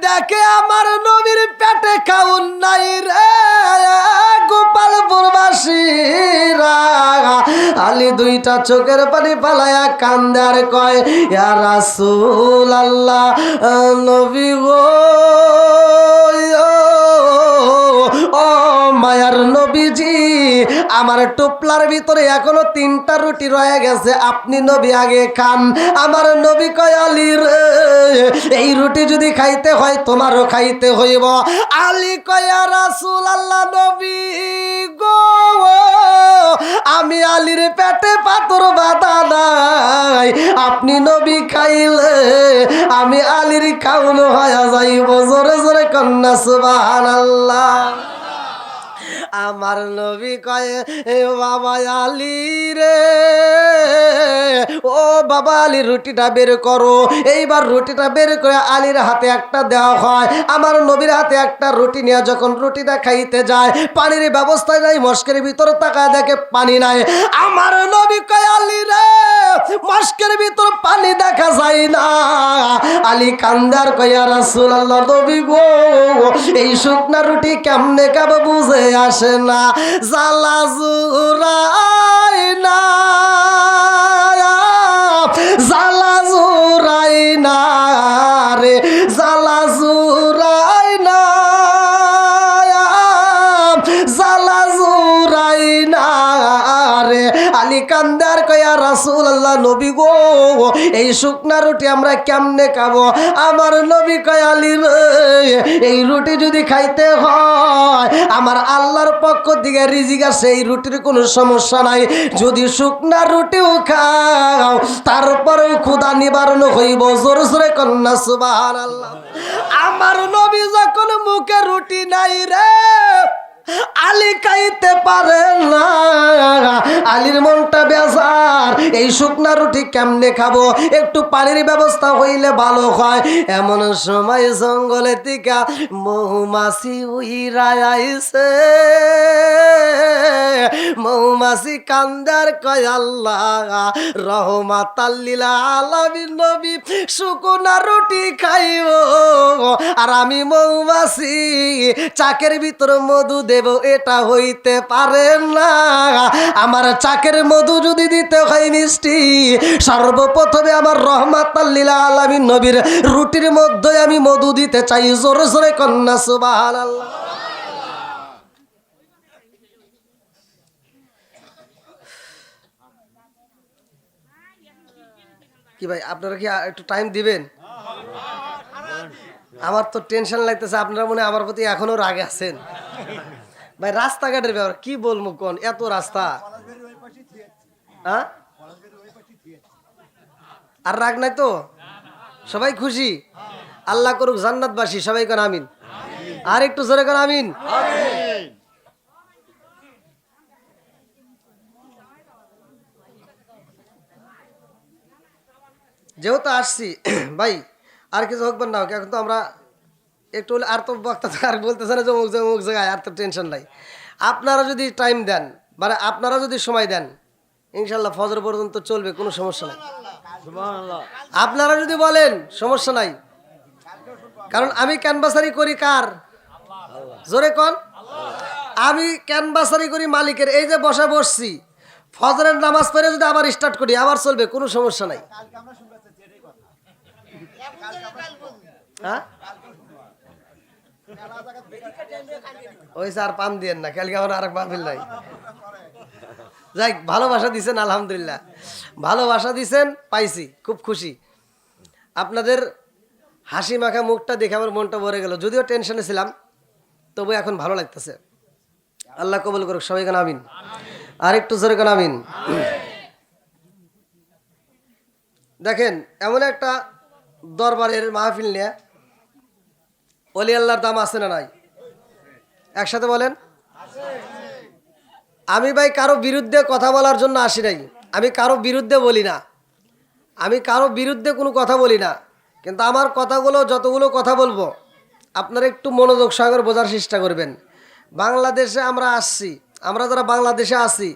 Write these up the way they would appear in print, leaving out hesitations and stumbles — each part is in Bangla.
দেখে আমার নবীর পেটে খাউন নাই রে গোপালপুরবাসীরা। আলী দুইটা চোখের পানি পালায়া কান্দে আর কয়, ইয়া রাসূলুল্লাহ, নবী গো, ও মায়ার নবীজি, আমার টোপলার ভিতরে এখনো 3টা রুটি রয়ে গেছে, আপনি নবী আগে খান। আমার নবী কয়, আলী রে, এই রুটি যদি খাইতে হয় তোমারও খাইতে হইব। আলী কয়, ইয়া রাসূলুল্লাহ, নবী গো, আমি আলীর পেটে পাথর বাঁধা নাই, আপনি নবী খাইলে আমি আলীর খাওয়ানো হয়ে যাইব। জোরে জোরে কন্যা সুবহানাল্লাহ। আমার নবী কয়ে, এ বাবা আলী রে, ও বাবা আলী, রুটিটা বের করো। এইবার রুটিটা বের করে আলীর হাতে একটা দেওয়া হয়। আমার নবীর হাতে একটা রুটি নিয়ে যখন রুটিটা খাইতে যায়, পানির ব্যবস্থা নাই, মস্কের ভিতর তাকায় দেখে পানি নাই। আমার নবী কয়, আলী রে, মস্কের ভিতর পানি দেখা যায় না। আলী কান্দার কয়, ইয়া রাসূলুল্লাহ, নবী গো, এই শুকনা রুটি কেমনে খাবো বুঝে আসে না, জ্বালা জুরাই না, জ্বালা জুরাই না রে, জ্বালা জুরাই না, জ্বালা জুরাই না রে। আলী কান্দার কয়, ইয়া রাসূলুল্লাহ, নবী গো, এই শুকনা রুটি আমরা কেমনে খাবো? আমার নবী কয়, আলী রে, এই রুটি যদি খাইতে হয় আমার আল্লাহর পক্ষ থেকে রিজিক আছে, এই রুটির কোনো সমস্যা নাই। যদি শুকনা রুটিও খাও তারপরেও ক্ষুধা নিবারণ হইব। জোরে জোরে কন্যা সুবহানাল্লাহ। আমার নবী যখন মুখে রুটি নাই রে, আলী খাইতে পারে না, আলীর মনটা বেজার, এই শুকনা রুটি কেমনে খাবো, একটু পানির ব্যবস্থা হইলে ভালো হয়। এমন সময় জঙ্গলে থেকে মৌমাছি উইরায় আইছে। মৌমাছি কান্দার কয়, আল্লাহ রহমাতাল লিল আলামিন নবী শুকনা রুটি খাইব, আর আমি মৌমাছি চাকের ভিতর মধু দেব, এটা হইতে পারে না। আমার চাকের মধু যদি দিতে হয় মিষ্টি, সর্বপ্রথমে আমার রহমাতাল লিল আলামিন নবীর রুটির মধ্যে আমি মধু দিতে চাই। জোরে জোরে কন্যা সুবহানাল্লাহ। কি ভাই, আপনারা কি একটু টাইম দিবেন? আমার তো টেনশন লাগতেছে, আপনারা মনে হয় আমার প্রতি এখনো রাগে আছেন। ভাই রাস্তাঘাটের ব্যাপার কি বলবো, কোন এত রাস্তা, হ্যাঁ? আর রাগ নাই তো? সবাই খুশি? আল্লাহ করুক জান্নাতবাসী, সবাই কোন আমিন। আর একটু জোরে কোন আমিন। যেহেতু আসছি ভাই, আর কিছু হোক না হোক, এখন তো আমরা একটু আর তো বক্তা আর বলতেছে না যে অমুক জায়গায়, আর তো টেনশন নাই। আপনারা যদি টাইম দেন, মানে আপনারা যদি সময় দেন, ইনশাল্লাহ ফজর পর্যন্ত চলবে, কোনো সমস্যা নাই। আপনারা যদি বলেন সমস্যা নাই, কারণ আমি ক্যানভাসারি করি কার? জোরে কন। আমি ক্যানভাসারি করি মালিকের। এই যে বসছি, ফজরের নামাজ পড়ে যদি আবার স্টার্ট করি আবার চলবে, কোনো সমস্যা নাই। হ্যাঁ, ওই স্যার পান দিয়েন না, কালকে আমার আর মাহফিল নাই। যাই, ভালোবাসা দিছেন, আলহামদুলিল্লাহ ভালোবাসা দিছেন, পাইছি, খুব খুশি। আপনাদের হাসি মাখা মুখটা দেখে আমার মনটা ভরে গেল, যদিও টেনশনে ছিলাম, তবু এখন ভালো লাগতেছে। আল্লাহ কবুল করুক, সবাই কেন আমিন। আর একটু জোরে কেন আমিন। দেখেন, এমন একটা দরবারের মাহফিল নিয়ে ওলি আল্লাহর দাম আছে না নাই? একসাথে বলেন। আমি ভাই কারো বিরুদ্ধে কথা বলার জন্য আসি নাই, আমি কারো বিরুদ্ধে বলি না, আমি কারো বিরুদ্ধে কোনো কথা বলি না, কিন্তু আমার কথাগুলো, যতগুলো কথা বলবো আপনারা একটু মনোযোগ সহকারে বোঝার চেষ্টা করবেন। বাংলাদেশে আমরা আসছি, আমরা যারা বাংলাদেশে আছি,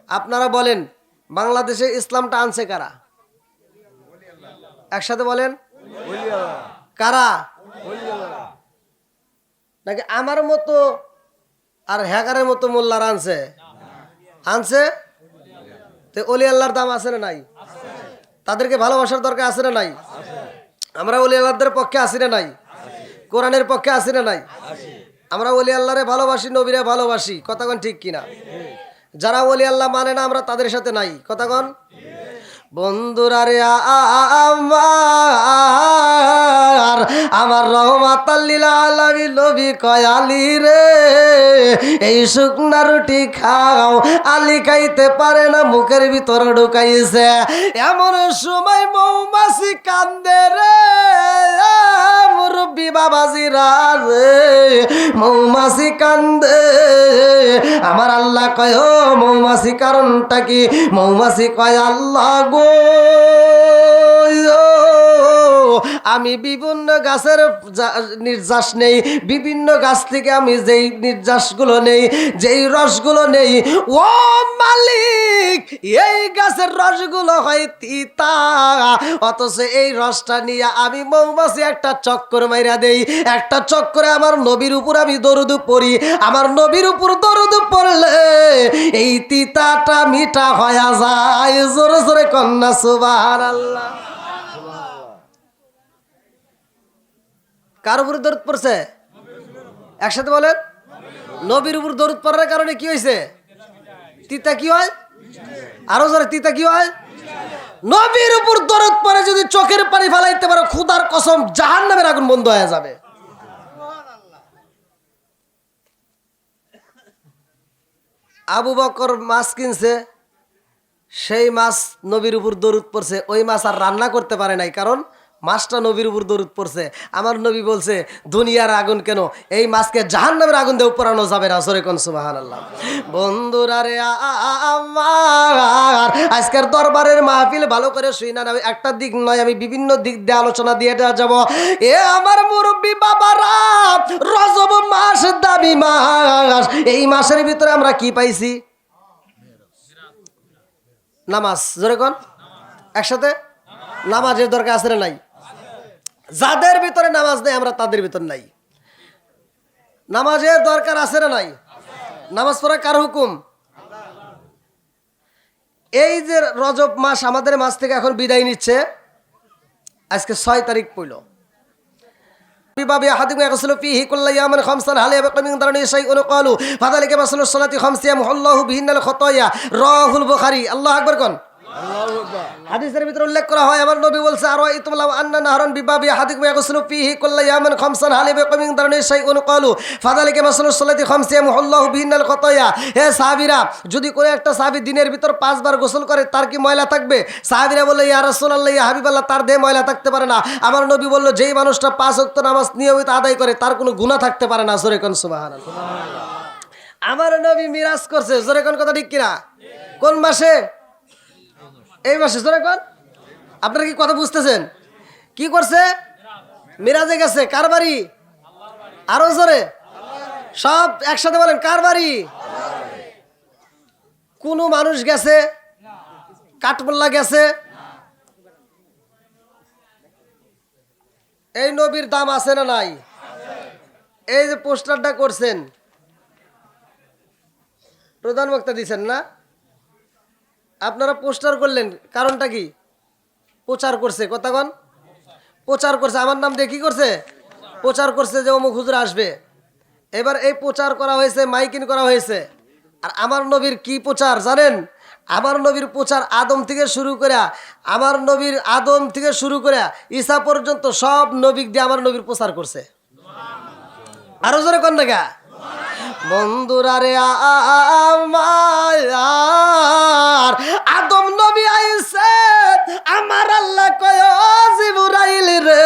আপনারা বলেন বাংলাদেশে ইসলামটা আনছে কারা? একসাথে বলেন, কারা? নাকি আমার মতো আর হ্যাকারের মতো মোল্লার আনছে আনছে? তো অলি আল্লাহর দাম আছে না নাই? তাদেরকে ভালোবাসার দরকার আছে না নাই? আমরা অলি আল্লাহদের পক্ষে আছি না নাই? কোরআনের পক্ষে আছি না নাই? আমরা অলি আল্লাহরে ভালোবাসি, নবীরে ভালোবাসি, কথাগণ ঠিক কিনা? যারা অলি আল্লাহ মানে না আমরা তাদের সাথে নাই, কথাগণ। বন্ধুরা রে আমার রহমাতাল লিল আলামিন নবী কয় আলী রে, এই শুকনা রুটি খাও। আলী খাইতে পারে না, মুখের ভিতরে ঢুকাইছে। এমন সময় মৌমাছি কান্দে রে, মুরব্বী বাবাজিরা রে, মৌমাছি কান্দে। আমার আল্লাহ কয় ও মৌমাছি কারণটা কি? মৌমাছি কয় আল্লাহ গো, আমি বিভিন্ন গাছের নির্যাস নেই, বিভিন্ন গাছ থেকে আমি যেই নির্যাসগুলো নেই, যেই রসগুলো নেই, ও মালিক এই গাছের রসগুলো হয় তিতা, অথচ এই রসটা নিয়ে আমি মৌমাছি একটা চক্কর মাইরা দেই। একটা চক্করে আমার নবীর উপর আমি দরুদ পড়ি। আমার নবীর উপর দরুদ পড়লে এই তিতাটা মিঠা হয়ে যায়। জোরে জোরে কন্যা সুবহানাল্লাহ। কার উপর দরুদ পড়ছে? একসাথে বলেন। নবীর উপর দরুদ পড়ার কারণে কি হয়েছে? তিতা কি হয়? আরো জোরে, তিতা কি হয়? নবীর উপর দরুদ পড়ে যদি চোখের পানি ফেলাইতে পারো, খোদার কসম জাহান্নামের আগুন বন্ধ হয়ে যাবে। আবু বকর মাছ কিনছে, সেই মাছ নবীর উপর দরুদ পড়ছে। ওই মাছ আর রান্না করতে পারে নাই, কারণ মাছটা নবীর উপর দরুদ পড়ছে। আমার নবী বলছে দুনিয়ার আগুন কেন, এই মাছকে জাহান্নামের আগুন দিয়ে উপরানো যাবে না। সরে কোন সুবহানাল্লাহ। বন্ধুরা রে আমার আজকের দরবারের মাহফিল ভালো করে শুই না, আমি একটা দিক নয়, আমি বিভিন্ন দিক দিয়ে আলোচনা দিয়ে যাব। এ আমার মুরব্বী বাবারা, রজব মাস দামি মাস। এই মাসের ভিতরে আমরা কি পাইছি? নামাজ। জোরে কোন একসাথে। নামাজের দরকার আছে না নাই? যাদের ভিতরে নামাজ নেই আমরা তাদের ভিতর নাই। নামাজের দরকার আছে না নাই? নামাজ পড়া কার হুকুম? এই যে রজব মাস আমাদের মাস থেকে এখন বিদায় নিচ্ছে, আজকে 6 তারিখ পড়ল। বিবাবি আহাদিকুম ইয়াগসিলু ফীহি কুল্লা ইয়াওমিন খামসান হাল ইয়াবকা মিন দারনি শাইউন ক্বালু ফাযালিকা মাসালু সালাতি খামসিয়া মুহাল্লাহু বিহিন্নাল খাতায়া। রাহুল বুখারী। আল্লাহু আকবার কোন। হাদিসের ভিতরে উল্লেখ করা হয়, আমার নবী বলছে আর ইতুমলা আন্না নাহরান বিবাবি হাদিকুম ইয়াগসিলু ফীহি কুল্লা ইয়াওমিন খামসান হাল ইয়াবকা মিন দারনি শাইউন ক্বালু ফাযালিকা মাসালু সালাতি খামসিয়া মুহাল্লাহু বিহিন্নাল খাতায়া। হে সাহাবীরা, যদি কোনো একটা সাহাবী দিনের ভিতর 5 বার গোসল করে তার কি ময়লা থাকবে? সাহাবীরা বলল ইয়া রাসূলুল্লাহ, ইয়া হাবিবাল্লাহ, তার দেহে ময়লা থাকতে পারে না। আমার নবী বলল যেই মানুষটা 5 ওয়াক্ত নামাজ নিয়মিত আদায় করে তার কোনো গুনাহ থাকতে পারে না। জোরে কোন সুবহানাল্লাহ। আমার নবী মিরাজ করছে। জোরে কোন কথা ঠিক কিনা? কোন মাসে? এই মাসে। জোরে কোন। আপনারা কি কথা বুঝতেছেন? কি করছে? মিরাজে গেছে। কার বাড়ি? আরো জোরে সব একসাথে বলেন, কার বাড়ি? কোন মানুষ গেছে? কাঠমোল্লা গেছে? এই নবীর দাম আছে না নাই? এই যে পোস্টারটা করছেন, প্রধান বক্তা দিচ্ছেন না, আপনারা পোস্টার করলেন, কারণটা কি? প্রচার করছে। কথাগণ প্রচার করছে। আমার নাম দিয়ে কি করছে? প্রচার করছে যে অমুক হুজুর আসবে। এবার এই প্রচার করা হয়েছে, মাইকিং করা হয়েছে। আর আমার নবীর কি প্রচার জানেন? আমার নবীর প্রচার আদম থেকে শুরু করে, আমার নবীর আদম থেকে শুরু করে ঈসা পর্যন্ত সব নবী দিয়ে আমার নবীর প্রচার করছে। আরো জোরে কোন দেখা। বন্ধুরা রে আমার আদম নবী আইছে, আমার আল্লাহ কয় জিবরাইল রে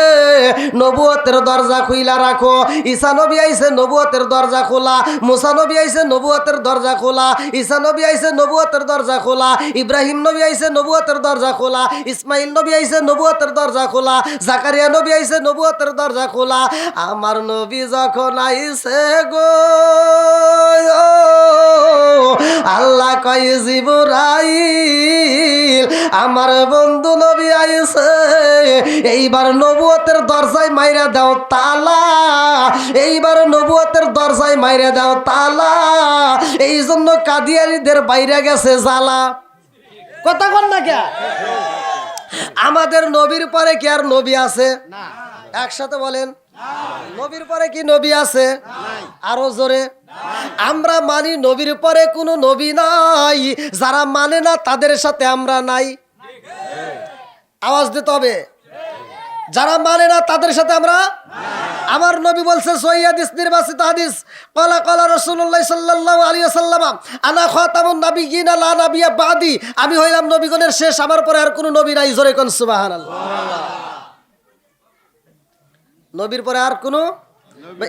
নবুয়তের দরজা খুইলা রাখো। ঈসা নবী আইছে, নবুয়তের দরজা খোলা। মুসা নবী আইছে, নবুয়তের দরজা খোলা। ঈসা নবী আইছে, নবুয়তের দরজা খোলা। ইব্রাহিম নবী আইছে, নবুয়তের দরজা খোলা। ইসমাইল নবী আইছে, নবুয়তের দরজা খোলা। জাকারিয়া নবী আইছে, নবুয়তের দরজা খোলা। আমার নবী যখন আইছে গো, আল্লাহ কয় জিবরাইল আমার বন্ধু বন্ধু নবী আইছে, এইবার নবুয়তের দরজায় মাইরা দাও তালা, এইবার নবুয়তের দরজায় মাইরা দাও তালা। এই জন্য কাদিয়ানীদের বাইরে গেছে জ্বালা। কথা কন না কে? আমাদের নবীর পরে কি আর নবী আছে? একসাথে বলেন, নবীর পরে কি নবী আছে? আরো জোরে। আমরা মানি নবীর পরে কোনো নবী নাই, যারা মানে না তাদের সাথে আমরা নাই। আওয়াজ দিতে হবে, যারা মানে না তাদের সাথে আমরা। আমার নবী বলছে সহিহ হাদিস, নির্বাচিত হাদিস, ক্বালা ক্বালা রাসূলুল্লাহ সাল্লাল্লাহু আলাইহি ওয়াসাল্লাম আনা খাতামুন নাবিয়্যিনা লা নাবিয়্যা বাদি, আমি হইলাম নবীগণের শেষ, আমার পরে আর কোনো নবী নাই। জোরে কোন সুবহানাল্লাহ। নবীর পরে আর কোনো,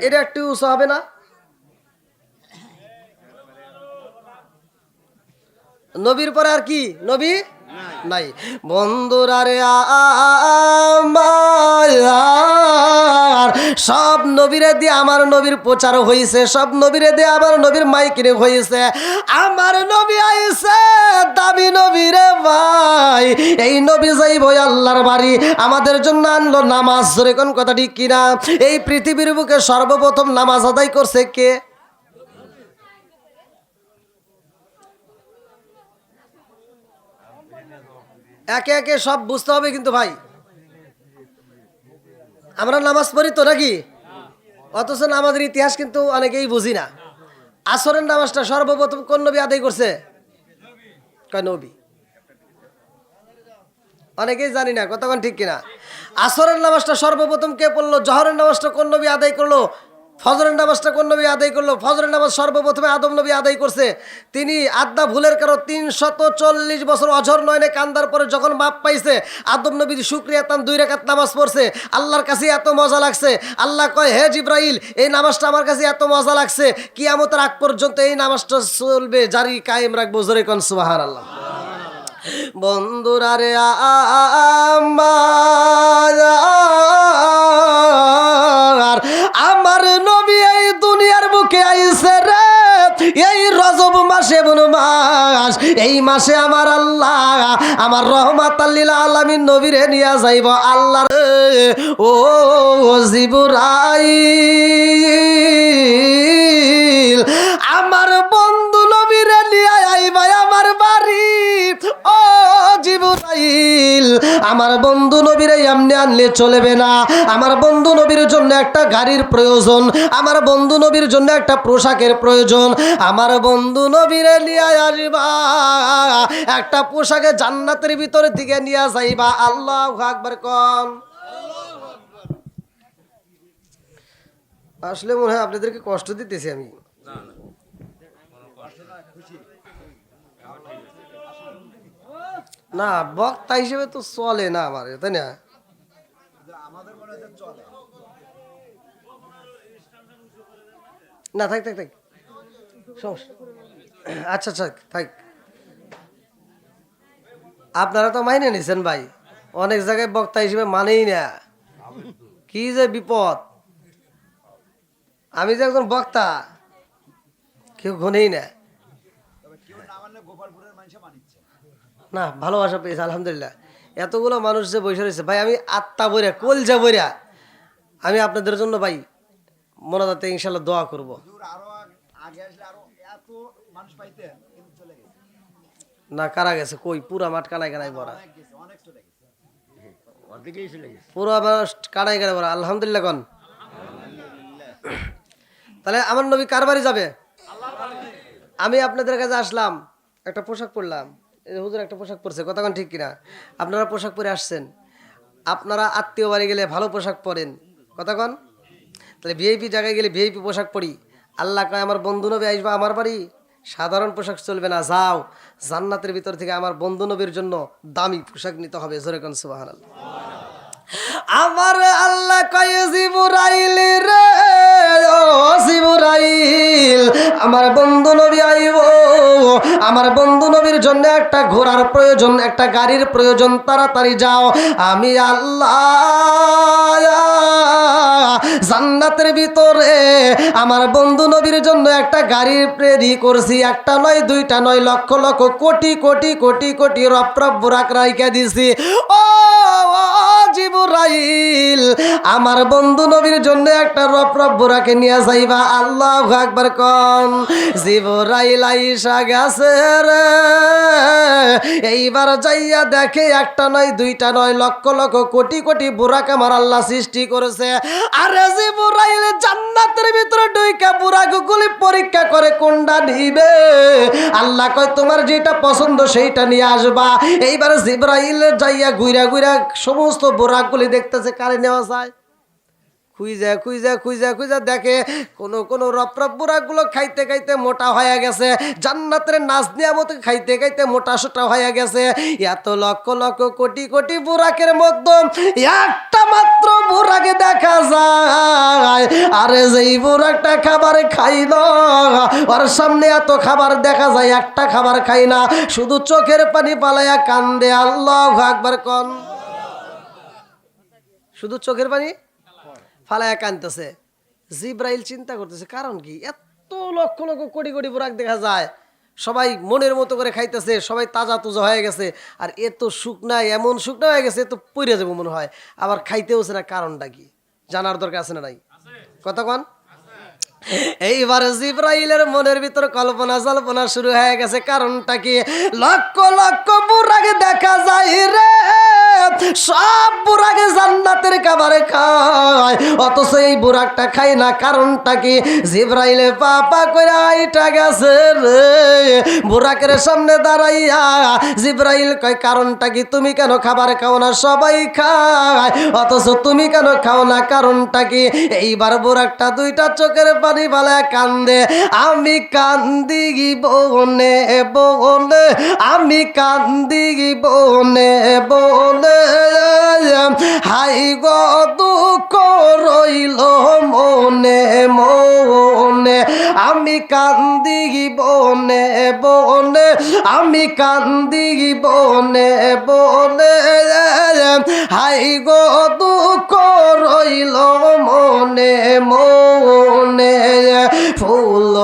এটা একটু উঁচু হবে না? নবীর পরে আর কি নবী নাই। বন্ধুরা রে আমার, সব নবীরে দিয়ে আমার নবীর প্রচার হয়েছে, সব নবীরে দিয়ে আমার নবীর মাইকিরে হয়েছে। আমার নবী আইছে দামি নবীরে ভাই, এই নবী যাইব আল্লাহর বাড়ি, আমাদের জন্য আনলো নামাজ। জোরে কোন কথা ঠিক কিনা? এই পৃথিবীর বুকে সর্বপ্রথম নামাজ আদায় করছে কে? একে একে সব বুঝতে হবে কিন্তু ভাই। আমরা নামাজ পড়ি তো নাকি, অথচ নামাজের ইতিহাস কিন্তু অনেকেই বুঝি না। আসরের নামাজটা সর্বপ্রথম কোন নবী আদায় করছে? কয় নবী, অনেকেই জানি না। কতক্ষণ ঠিক কিনা? আসরের নামাজটা সর্বপ্রথম কে পড়লো? জহরের নামাজটা কোন নবী আদায় করলো? ফজরের নামাজটা কোন নবী আদায় করলো? ফজরের নামাজ সর্বপ্রথমে আদম নবী আদায় করছে। তিনি আদা ভুলের কারণ 340 বছর অঝর নয়নে কান্দার পরে যখন মাপ পাইছে, আদম নবীর শুকরিয়া তান 2 রাকাত নামাজ পড়ছে। আল্লাহর কাছে এত মজা লাগছে, আল্লাহ কয় হে জিব্রাইল, এই নামাজটা আমার কাছে এত মজা লাগছে, কিয়ামতের আগ পর্যন্ত এই নামাজটা চলবে, জারি কায়েম রাখবো। জোরে কোন সুবহানাল্লাহ। বন্ধুরা রে আমার নবী এই দুনিয়ার বুকে আইছে রে, এই রজব মাসে বুন মাস, এই মাসে আমার আল্লাহ আমার রহমাতাল লিল আলামিন নবীরে নিয়া যাইব আল্লাহ রে। ও জিবরাইল, আমার বন্ধু নবীরে নিয়া আইবা আমার বাড়ি। ও জিবরাইল, আমার বন্ধু নবীরে এমনি আনলে চলবে না, আমার বন্ধু নবীর জন্য একটা গাড়ির প্রয়োজন, আমার বন্ধু নবীর জন্য একটা পোশাকের প্রয়োজন, আমার বন্ধু নবীরে নিয়ে আসবা একটা পোশাকে জান্নাতের ভিতর দিকে নিয়ে যাইবা। আল্লাহু আকবার কম। আসলে মনে হয় আপনাদেরকে কষ্ট দিতেছি আমি। না, বক্তা হিসেবে তো চলে না আমার, তাই না? না থাক থাক থাক, আচ্ছা আচ্ছা থাক। আপনারা তো মাইনে নিছেন ভাই, অনেক জায়গায় বক্তা হিসেবে মানেই না, কি যে বিপদ। আমি যে একজন বক্তা কেউ ঘনেই না। না, ভালোবাসা পেয়েছে আলহামদুলিল্লাহ। এতগুলো মানুষ যে বসে রয়েছে ভাই, আমি আত্মা বইরা কলজা বইরা আমি আপনাদের জন্য ভাই মোনাজাতে ইনশাল্লাহ দোয়া করব। না, কারা গেছে কই? পুরা মাঠ কানায় কানায় ভরা, পুরা মাঠ কানায় কানায় ভরা। আলহামদুলিল্লাহ কন। তাহলে আমার নবী কার বাড়ি যাবে? আমি আপনাদের কাছে আসলাম, একটা পোশাক পরলাম, হুজুর একটা পোশাক পরছে, কতক্ষণ ঠিক কিনা? আপনারা পোশাক পরে আসছেন, আপনারা আত্মীয় বাড়ি গেলে ভালো পোশাক পরেন, কতক্ষণ? তাহলে ভিআইপি জায়গায় গেলে ভিআইপি পোশাক পরি। আল্লাহ কয় আমার বন্ধু নবী আসবা আমার বাড়ি, সাধারণ পোশাক চলবে না, যাও জান্নাতের ভিতর থেকে আমার বন্ধু নবীর জন্য দামি পোশাক নিতে হবে। জোরে কোন সুবহানাল্লাহ। আমার আল্লাহ কয় জিবরাইল রে, ও জিবরাইল, আমার বন্ধু নবী আইব, আমার বন্ধু নবীর জন্য একটা ঘোড়ার প্রয়োজন, একটা গাড়ির প্রয়োজন, তাড়াতাড়ি যাও। আমি আল্লাহ জান্নাতের ভিতরে আমার বন্ধু নবীর জন্য একটা গাড়ি রেডি করছি, একটা নয় দুইটা নয়, লক্ষ লক্ষ কোটি কোটি কোটি কোটি রপ্রপ বুরাক রাইকা দিছি। ও জিবরাইল, আমার বন্ধু নবীর জন্য একটা রপ্রপ বুরাকে নিয়ে যাইবা। আল্লাহু আকবার কোন। জিবরাইল আইসা গেছে রে, এইবার যাইয়া দেখে একটা নয় দুইটা নয়, লক্ষ লক্ষ কোটি কোটি বুরাক আমার আল্লাহ সৃষ্টি করেছে। আরে জিবরাইল জান্নাতের ভিতরে ঢুইকা বুরাকগুলি পরীক্ষা করে কোনটা নিবে। আল্লাহ কয় তোমার যেটা পছন্দ সেইটা নিয়ে আসবা। এইবার জিবরাইল যাইয়া ঘুরা ঘুরা সমস্ত বুরাকগুলি দেখতেছে কারে নেওয়া যায়। খুঁজা খুঁজা খুঁজা খুঁজা দেখে কোন কোন রপ্রপ বুরাকগুলো খাইতে খাইতে মোটা হয়ে গেছে, জান্নাতের নাচ নিয়ামত খাইতে খাইতে মোটা সোটা হয়ে গেছে। এত লক্ষ লক্ষ কোটি কোটি বুরাকের মধ্যে একটা মাত্র বুরাকে দেখা যায়। আরে যেই বুরাকটা খাবার খাইল, ওর সামনে এত খাবার দেখা যায়, একটা খাবার খাই না, শুধু চোখের পানি পালাইয়া কান্দে। আল্লাহু আকবার কোন। শুধু চোখের পানি ফালায়া কানতেছে। জিব্রাইল চিন্তা করতেছে কারণ কি, এত লক্ষ লক্ষ কোটি কোটি বুরাক দেখা যায়, সবাই মনের মতো করে খাইতেছে, সবাই তাজা তুজা হয়ে গেছে, আর এ তো শুকনা, এমন শুকনা হয়ে গেছে তো পইরা যাবো মনে হয়, আবার খাইতেওছে না, কারণটা কি জানার দরকার আছে না নাই? কতক্ষণ এইবার জিব্রাইলের মনের ভিতর কল্পনা জল্পনা শুরু হয়ে গেছে, কারণটা কি, লক্ষ লক্ষ বুরাক দেখা যায় রে, সব বুরাকে জান্নাতের খাবার খায়, অথচ এই বুরাকটা খায় না, কারণটা কি? জিব্রাইলে পাপা কইরা আইটা গেছে রে, বুরাকের সামনে দাঁড়াইয়া জিব্রাইল কয় কারণটা কি, তুমি কেন খাবার খাও না? সবাই খায় অথচ তুমি কেন খাও না, কারণটা কি? এইবার বুরাকটা দুইটা চোখের পানি বালায় কান্দে। আমি কান্দি বনে বনে, আমি কান্দি বনে বনে, হাই গো দুঃখ রইল মনে মনে, আমি কান্দি বনে বনে, আমি কান্দি বনে বনে, হাই গো দুঃখ রইল মনে মনে, ফুল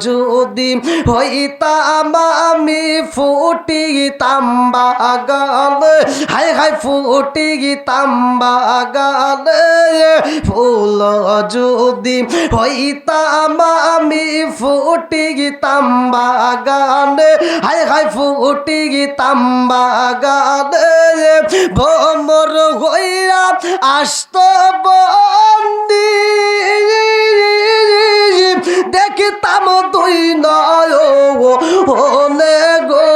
যদি হইতাম আমি ফুটিতাম বাগানে, হাই হাই ফুটিতাম বাগানে, ফুল যদি হইতাম আমি ফুটিতাম বাগানে, হাই হাই ফুটিতাম বাগানে, ভ্রমর হইয়া আসত বন্দি, দেখিতাম দুই নয়নে গো,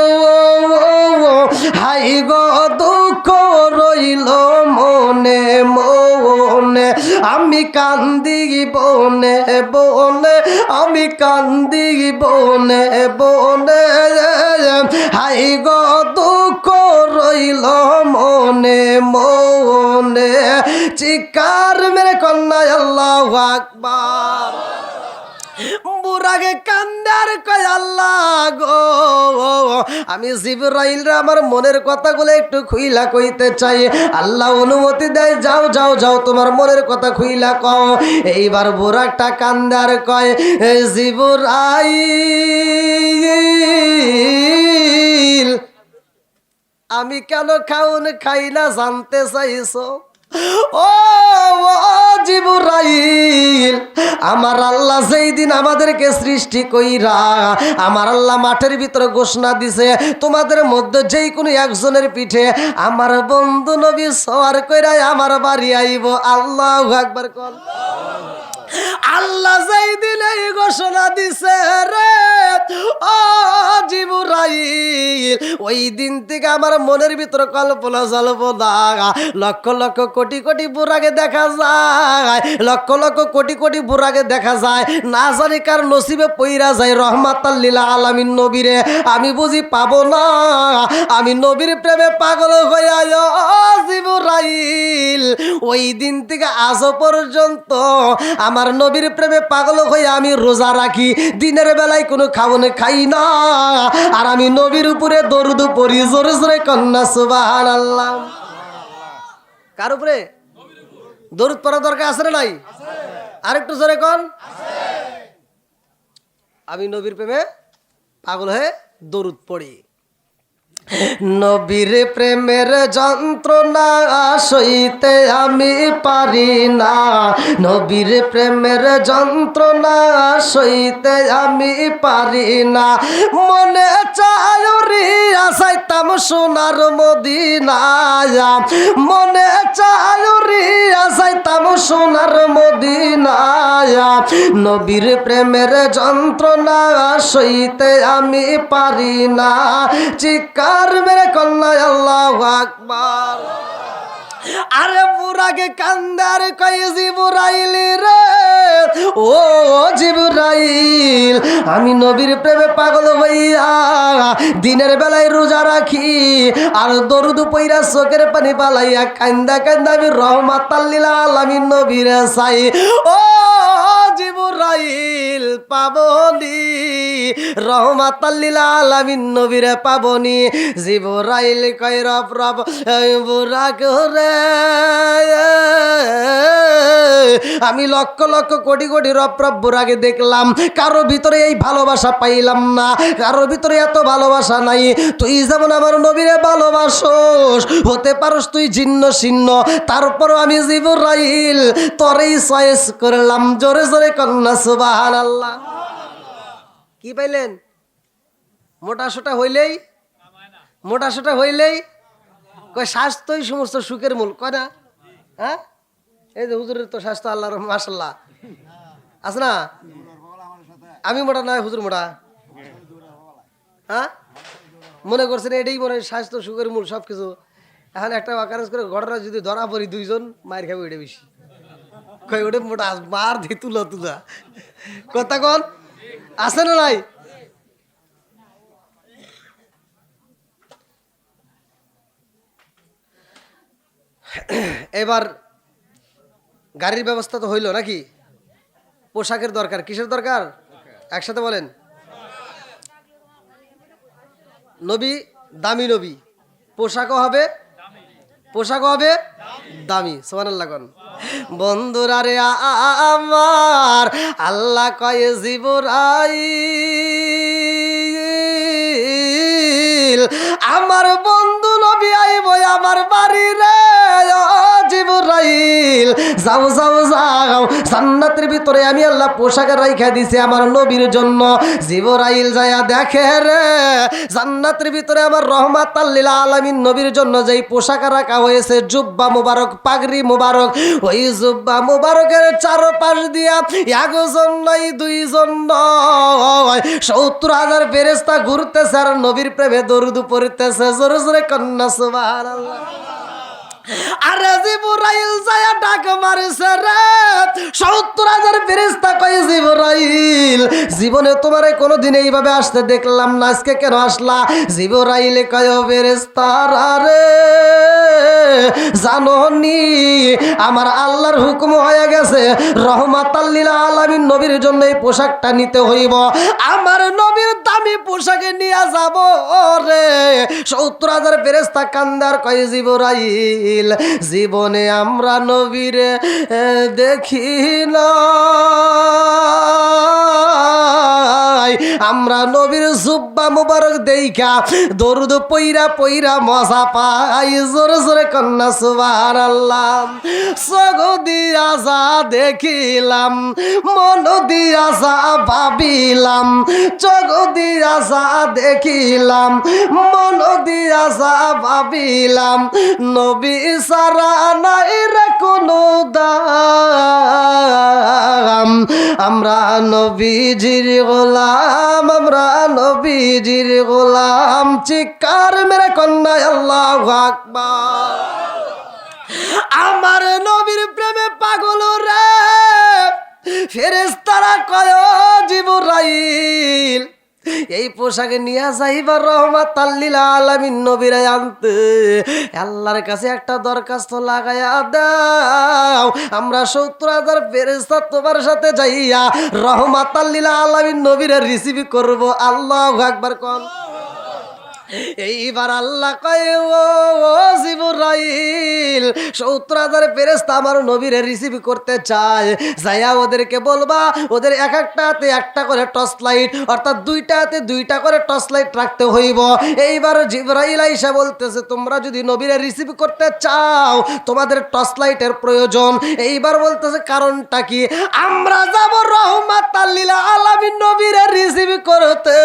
হাই গো দুঃখ রইল মনে মনে, আমি কান্দি বনে বনে, আমি কান্দি বনে বনে, হাই গো দুঃখ রইল মনে মনে, চিৎকার মেরে কন্যা আল্লাহু আকবার। বুরাকে কান্দার কয় আল্লাহ গো, আমি জিবরাইল রে আমার মনের কথাগুলো একটু খুইলা কইতে চাই। আল্লাহ অনুমতি দেয়, যাও যাও যাও, তোমার মনের কথা খুইলা কও। এইবার বুরাকটা কান্দার কয় জিবরাইল, আমি কেন খাউন খাই না জানতে চাইছো? ও জিবরাইল, আমার আল্লাহ যেই দিন আমাদেরকে সৃষ্টি কইরা আমার আল্লাহ মাঠের ভিতরে ঘোষণা দিছে তোমাদের মধ্যে যেই কোনো একজনের পিঠে আমার বন্ধু নবী সওয়ার কইরা আমার বাড়ি আইব। আল্লাহু আকবার কর। আল্লাহ যেই দিন এই ঘোষণা দিছে রে ও জিবরাইল, ওই দিন থেকে আমার মনের ভিতরে কল্পনা জল্পনা, লক্ষ লক্ষ কোটি কোটি বুরাকে দেখা যায়, লক্ষ লক্ষ কোটি কোটি বুরাকে দেখা যায়, না জানি কার নসিবে পইরা যায় রহমাতাল লিল আলামিন নবীরে আমি বুঝি পাবো না। আমি নবীর প্রেমে পাগল হইয়া জিবরাইল, ওই দিন থেকে আজ পর্যন্ত আমার নবীর প্রেমে পাগল হয়ে আমি রোজা রাখি, দিনের বেলায় কোনো খাওয়ানো খাই না, আর আমি নবীর উপরে দরুদ পড়ি জোরে জোরে কন্যা সুবহানাল্লাহ। কার উপরে? দরুদ পড়ার দরকার আছে না নাই? আরেকটু জোরে কোন। আমি নবীর প্রেমে পাগল হয়ে দরুদ পড়ি। নবীর প্রেমের যন্ত্রণা সইতে আমি পারি না, নবীর প্রেমের যন্ত্রণা সইতে আমি পারি না। মনে চায় রিয়া চাইতাম সোনার মদিনায়, মনে চায় রিয়া চাইতাম সোনার মদিনায়। নবীর প্রেমের যন্ত্রণা সইতে আমি পারি না। চিৎকার মেরে কন্যা আল্লাহু আকবার। আরে বুড়াকে কান্দার কয়ে জিবরাইল রে, ও জিবরাইল, আমি নবীর প্রেমে পাগল হইয়া দিনের বেলায় রোজা রাখি আর দরুদ পইরা চোখের পানি পালাইয়া কান্দা কান্দা আমি রহমাতাল লিল আলামিন নবীরে চাই। ও জিবরাইল পাবনি, রহমাতাল লিল আলামিন নবীরে পাবনি। জিবরাইল কয় রব রব বুড়াকে রে, আমি লক্ষ লক্ষ কোটি কোটি রব রব বুড়াকে দেখলাম, কারো ভিতরে এই ভালোবাসা পাইলাম না, কারোর ভিতরে এত ভালোবাসা নাই। তুই যেমন আমার নবীরে ভালোবাসোস, হতে পারস তুই জিন্ন শীর্ণ, তারপরও আমি জিবরাইল তোরেই চয়েস করলাম। জোরে জোরে কন্যা সুবহানাল্লাহ। কি পাইলেন? মোটা সোটা হইলেই, মোটা সোটা হইলেই কয় স্বাস্থ্যই সমস্ত সুখের মূল, কয় না? হ্যাঁ, এই যে হুজুরের তো স্বাস্থ্য আল্লাহর মাশাআল্লাহ আছে না? আমি মোটা নয়, হুজুর মোটা। হ্যাঁ, মনে করছেন এটাই মনে হয় স্বাস্থ্য সুখের মূল সব কিছু। এখন একটা অকারেন্স করে ঘটনা যদি ধরা পড়ি দুইজন মায়ের খাবে ওইটা বেশি, কয় ওটা মোটা মার দিয়ে তুলা তুলা, কথা কন আছে না নাই? এবার গাড়ির ব্যবস্থা তো হইল নাকি? পোশাকের দরকার, কিসের দরকার? একসাথে বলেন। নবী দামি নবী, পোশাকও হবে, পোশাকও হবে দামি। সুবহানাল্লাহ কোন। বন্ধুরা রে আমার আল্লাহ কয় জিবরাইল, আমার বন্ধু নবী আইব আমার বাড়ি রে। জিবরাইল যাও যাও যাও, জান্নাতের ভিতরে আমি আল্লাহ পোশাক রাইখা দিছি আমার নবীর জন্য। জিবরাইল যায়া দেখে রে, জান্নাতের ভিতরে আমার রহমাতাল লিল আলামিন নবীর জন্য যেই পোশাক রাখা হয়েছে, জুব্বা মুবারক, পাগড়ি মুবারক, ওই জুব্বা মুবারকের চারপাশ দিয়া একজন নয় দুইজন নয় 70,000 ফেরেশতা ঘুরতেছে আর নবীর প্রেমে দরুদ পড়তেছে। জোরে জোরে কন্যা সুবহানাল্লাহ। আরে জিবরাইল যায়া ডাক মারছে রে, 70,000 ফেরেশতা কয় জিবরাইল, জীবনে তোমারে কোনোদিন এইভাবে আসতে দেখলাম না, আজকে কেন আসলা? জিবরাইল কয় ফেরেশতারা রে, জানোনি আমার আল্লাহর হুকুম হয়ে গেছে রহমাতাল লিল আলামিন নবীর জন্য এই পোশাকটা নিতে হইব। আমার নবীর দামি পোশাকে নিয়ে যাব রে। 70,000 ফেরেশতা কান্দার কয় জিবরাইল, জীবনে আমরা নবীরে দেখি না, আমরা নবীর জুব্বা মুবারক দেইখা দরুদ পইরা পইরা মজা পাই। জোরে জোরে কন্যা সুবহানাল্লাহ। চোখ দিয়া যা দেখিলাম, মন দিয়া যা ভাবিলাম, চোখ দিয়া যা দেখিলাম, মন দিয়া যা ভাবিলাম, নবী সারা নাই রে কোনো দাম। আমরা নবীজির গোলাম, আমরা নবীজির গোলাম। চিৎকার মেরে কন্যা আল্লাহু আকবার। আমার নবীর প্রেমে পাগল রে, ফেরেশতারা কয় জিবরাইল, এই পোশাকে নিয়ে যাইবা রহমাতাল লিল আলামিন নবীরে আনতে। আল্লাহর কাছে একটা দরখাস্ত লাগায়া দাও, আমরা 70,000 ফেরেশতা তোমার সাথে যাইয়া রহমাতাল লিল আলামিন নবীরে রিসিভ করব। আল্লাহু আকবার কোন। এইবার আল্লাহ কয় ও জিবরাইল ৭০,০০০ ফেরেশতা আমার নবীরে রিসিভ করতে চায়, যাইয়া ওদেরকে বলবা ওদের এক একটা হাতে একটা করে টর্চ লাইট, অর্থাৎ দুইটা হাতে দুইটা করে টর্চ লাইট রাখতে হইব। এইবার জিবরাইল আইসা বলতেছে তোমরা যদি নবীরে রিসিভ করতে চাও তোমাদের টর্চ লাইটের প্রয়োজন। এইবার বলতেছে কারণটা কি? আমরা যাব রহমাতাল লিল আলামিন নবীরে রিসিভ করতে,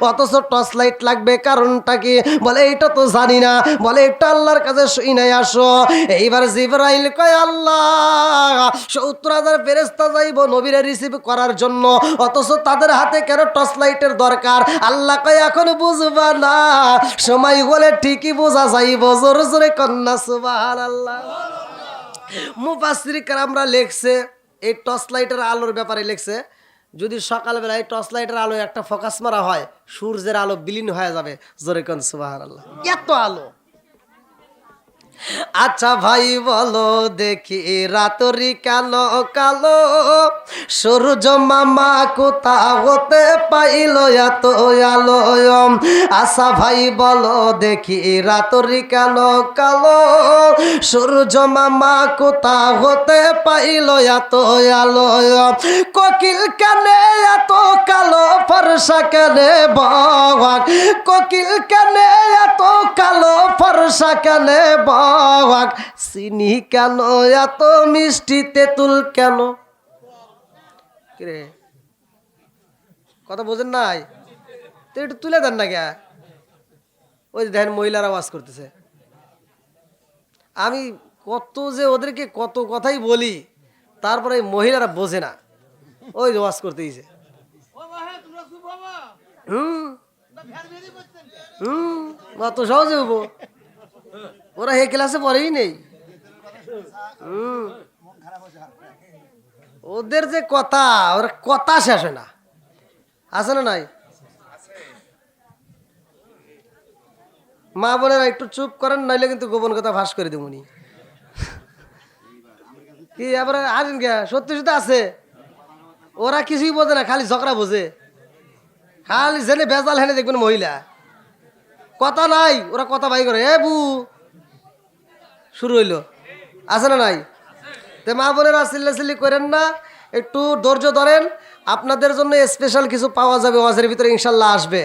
অথচ টর্চ লাইট লাগবে, কারণটা কি? বলে এইটা তো জানি না। বলে এটা আল্লাহর কাছে শুনাই আসো। এইবার জিবরাইল কয় আল্লাহ ৭০,০০০ ফেরেশতা যাইব নবীরে রিসিভ করার জন্য, অথচ তাদের হাতে কেন টর্চ লাইটের দরকার? আল্লাহ কয় এখন বুঝবা না, সময় হলে ঠিকই বোঝা যাইব। জোরে জোরে কন্যা সুবহানাল্লাহ। মুফাসসির কেরামরা লেখছে এই টর্চ লাইটের আলোর ব্যাপারে লেখছে, যদি সকালবেলায় টর্চ লাইটের আলো একটা ফোকাস মারা হয় সূর্যের আলো বিলীন হয়ে যাবে। জোরে কোন সুবহানাল্লাহ। এত আলো। আচ্ছা ভাই বলো দেখি রাতরি কালো কালো সূর্য মামা কোথা হতে পাইল এত আলো? আচ্ছা ভাই বলো দেখি রাতরি কালো কালো সূর্য মামা কোথা হতে পাইল এত আলো? কোকিল কানে এত কালো ফর্সা কানে বাঘ, কোকিল কানে এত কালো ফর্সা কানে বাঘ, চিনি কেন এত মিষ্টি তেঁতুল কেন? কিরে কথা বোঝেন নাই তো একটু তুলে দেন না কে? ওই দেখেন মহিলারা ওয়াজ করতেছে, আমি কত যে ওদেরকে কত কথাই বলি তারপরে মহিলারা বোঝে না, ওই ওয়াজ করতে দিয়েছে। অত সহজে হবো, ওরা হে ক্লাসে পড়েই নেই। ওদের যে কথা, ওরা কথা শেষ হয় না, আছে না নাই? মা বোনেরা একটু চুপ করেন, নাইলে কিন্তু গোপন কথা ফাঁস করে দেবনি। কি আবার আসেন কে? সত্যি সত্যি আছে, ওরা কিছুই বোঝে না, খালি ঝগড়া বোঝে, খালি জেনে বেজাল হেনে দেখবেন মহিলা কথা নাই, ওরা কথা বাই করে। এ বু শুরু হইলো, আছে না নাই? তে মা বোনেরা চিল্লাচিল্লি করেন না, একটু ধৈর্য ধরেন, আপনাদের জন্য স্পেশাল কিছু পাওয়া যাবে ওয়াজের ভিতরে ইনশাল্লাহ আসবে।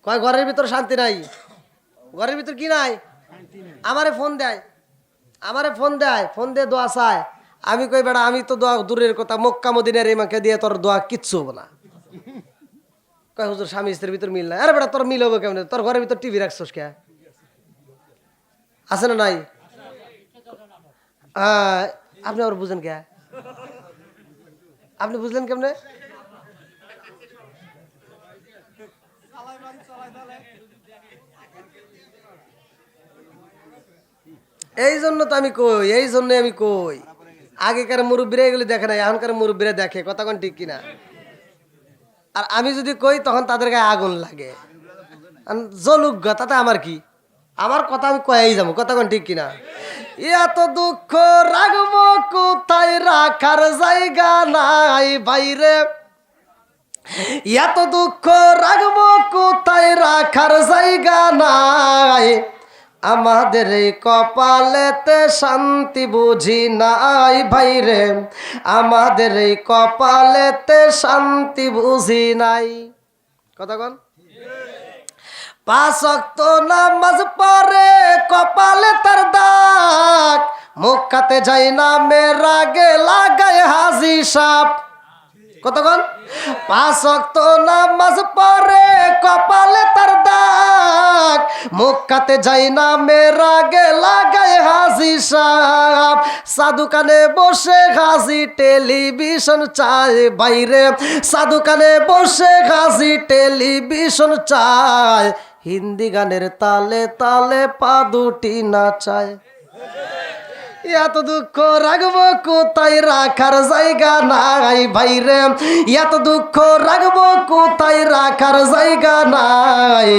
কয় ঘরের ভিতর শান্তি নাই? ঘরের ভিতর কি নাই? আমারে ফোন দেয়, আমারে ফোন দেয়, ফোন দিয়ে দোয়া চায়। আমি কই বেড়া আমি তো দোয়া দূরের কথা, মক্কা মদিনার ইমাকে দিয়ে তোর দোয়া কিচ্ছু হবো না। কয় হুজুর স্বামী স্ত্রীর ভিতর মিল নাই। আরে বেটা তোর মিল হবো কেমন? তোর ঘরের ভিতর টিভি রাখছোস কে? আছে না নাই? আপনি আবার বুঝেন কে? আপনি বুঝলেন কেমনে? এই জন্য তো আমি কই, এই জন্য আমি কই আগেকার মুরব্বীরা এগুলি দেখে নাই, এখনকার মুরব্বীরা দেখে, কথা কোন ঠিক কিনা? আর আমি যদি কই তখন তাদের গায়ে আগুন লাগে, জলুক গা, তাতে আমার কি? আমার কথা আমি কয়েই যাবো, কথা কোন ঠিক কিনা? এত দুঃখ রাখবো কোথায়, রাখার জায়গা নাই বাইরে, এত দুঃখ রাখবো কোথায়, রাখার জায়গা নাই, আমাদের এই কপালেতে শান্তি বুঝি নাই ভাইরে, আমাদের এই কপালেতে শান্তি বুঝি নাই। কথা কন? 5 ওয়াক্ত নামাজ পড়ে কপালে তার দাগ, মক্কাতে যাই না মেরা গে লাগায় হাজি সাপ। কতক্ষণ? 5 ওয়াক্ত নামাজ পড়ে কপালে তার দাগ, মক্কাতে যাই না মেরা গে লাগায় হাজি সাপ, সাধুকানে বসে হাজি টেলিভিশন চায় বাইরে, সাধুকানে বসে হাজি টেলিভিশন চায়, হিন্দি গানের তালে তালে পা দুটি নাচায়, এত দুঃখ রাখবো কোথায়, রাখার জায়গা নাই ভাইরে, এত দুঃখ রাখবো কোথায়, রাখার জায়গা নাই,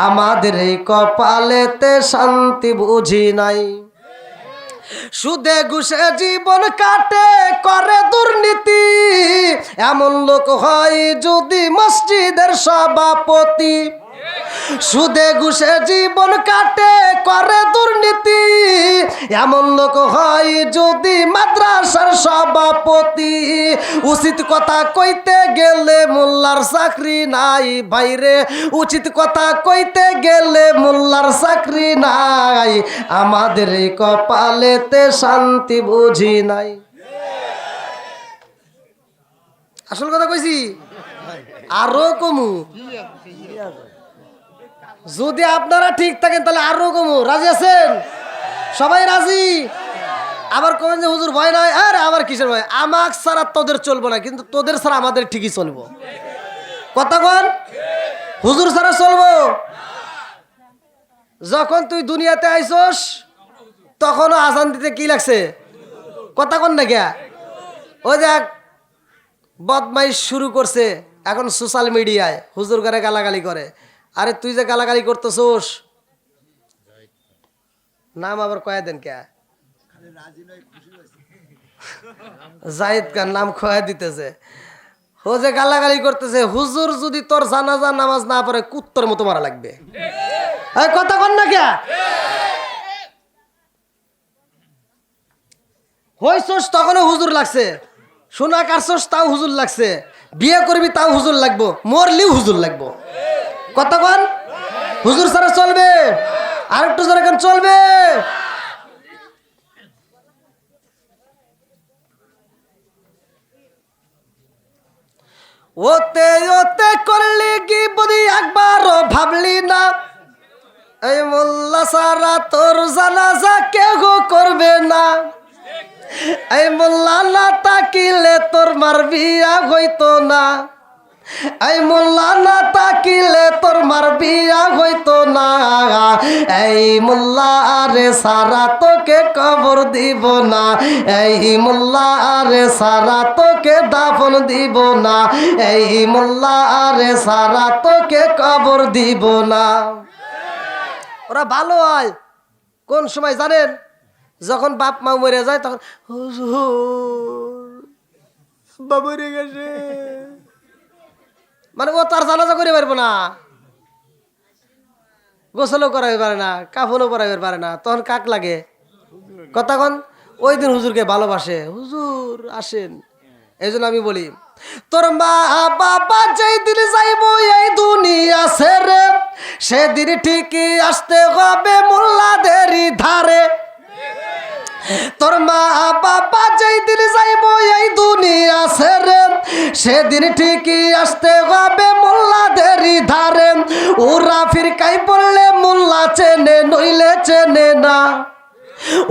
আমাদের এই কপালেতে শান্তি বুঝি নাই, সুদে ঘুষে জীবন কাটে করে দুর্নীতি, এমন লোক হয় যদি মসজিদের সভাপতি। সুদে ঘুষে জীবন কাটে করে দুর্নীতি, এমন লোক হয় যদি মাদ্রাসার সভাপতি। উচিত কথা কইতে গেলে মোল্লার চাকরি নাই ভাইরে, উচিত কথা কইতে গেলে মোল্লার চাকরি নাই, আমাদের এই কপালেতে শান্তি বুঝি নাই। আসল কথা কইছি, আরো কমু। যদি আপনারা ঠিক থাকেন তাহলে আরো কমু। রাজি আছেন? সবাই রাজি? আবার কমেন যে হুজুর ভয় নাই। আরে আবার কিসের ভয়? আমাক ছাড়া তোদের চলবো না, কিন্তু তোদের ছাড়া আমাদের ঠিকই চলবো। কথা বল, হুজুর ছাড়া চলবো। যখন তুই দুনিয়াতে আইসস তখনও আজান দিতে কি লাগছে? কথা কন না কে? ওই দেখ বদমাইশ শুরু করছে এখন সোশ্যাল মিডিয়ায়, হুজুর করে গালাগালি করে। আরে তুই যে গালাগালি করতেছোস, নাম আবার কয়া দেন কে? জাহিদ খান নাম খয়া দিতেছে। ও যে গালাগালি করতেছে, হুজুর যদি তোর জানাজা নামাজ না পড়ে কুত্তর মতো মারা লাগবে। কথা কন না কে? হইছস তখনও হুজুর লাগছে, শোনা কারছস তাও হুজুর লাগছে, বিয়ে করবি তাও হুজুর লাগবো, মরলিও হুজুর লাগবো। কথা কন, হুজুর ছাড়া চলবে? আর একটু জোরে কেন চলবে? ওতে ওতে করলি কি বলি একবারও ভাবলি না, এই মোল্লা সারা তোর জানাজা কেউ করবে না। এই মোল্লা না তাকিলে তোর মার বিয়া হইতো না, এই মোল্লা না তাকিলে তোর মার বিয়া হইতো না। এই মোল্লা আরে সারা তোকে কবর দিব না, এই মোল্লা আরে সারা তোকে দাফন দিব না, এই মোল্লা আরে সারা তোকে কবর দিব না। ওরা ভালো হয় কোন সময় জানেন? যখন বাপ মা মরে যায় তখন হুজুর বাবা রে গেছে, মানে ও তার জানাজা করে পারবো না, গোসলও করাইতে পারে না, কাফনও পরাইতে পারে না, তখন কাক লাগে? কতক্ষণ ওই দিন হুজুরকে ভালোবাসে, হুজুর আসেন। এই জন্য আমি বলি, তোর মা বাবা যেই দিন যাইব এই দুনিয়া ছেড়ে, সেদিন ঠিকই আসতে হবে মোল্লাদেরই ধারে। তোর মা বাবা যেই দিন যাইব এই দুনিয়া ছেড়ে, সেদিন ঠিকই আসতে হবে মোল্লাদেরই ধারে। ওরা ফিরকাই পড়লে মোল্লা চেনে, নইলে চেনে না।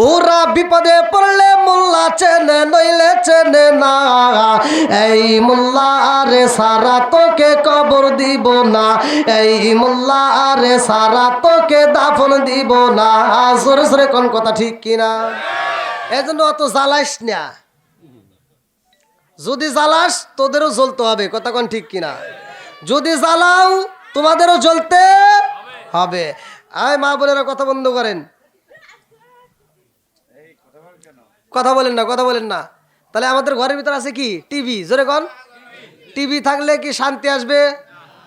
ওরা বিপদে পড়লে মোল্লা চেনে, নইলে চেনে না। এই মোল্লা আরে সারা তোকে কবর দিব না, এই মোল্লা আরে সারা তোকে দাফন দিব না। সরে সরে কোন কথা ঠিক কিনা? এই জন্য অত জ্বালাইস না, যদি জ্বালাস তোদেরও জ্বলতে হবে। কথা কোন ঠিক কিনা? যদি জ্বালাও তোমাদেরও জ্বলতে হবে। আয় মা বোনেরা কথা বন্ধ করেন, কথা বলেন না, কথা বলেন না। তাহলে আমাদের ঘরের ভিতর আছে কি? টিভি। জোরে কন, টিভি থাকলে কি শান্তি আসবে?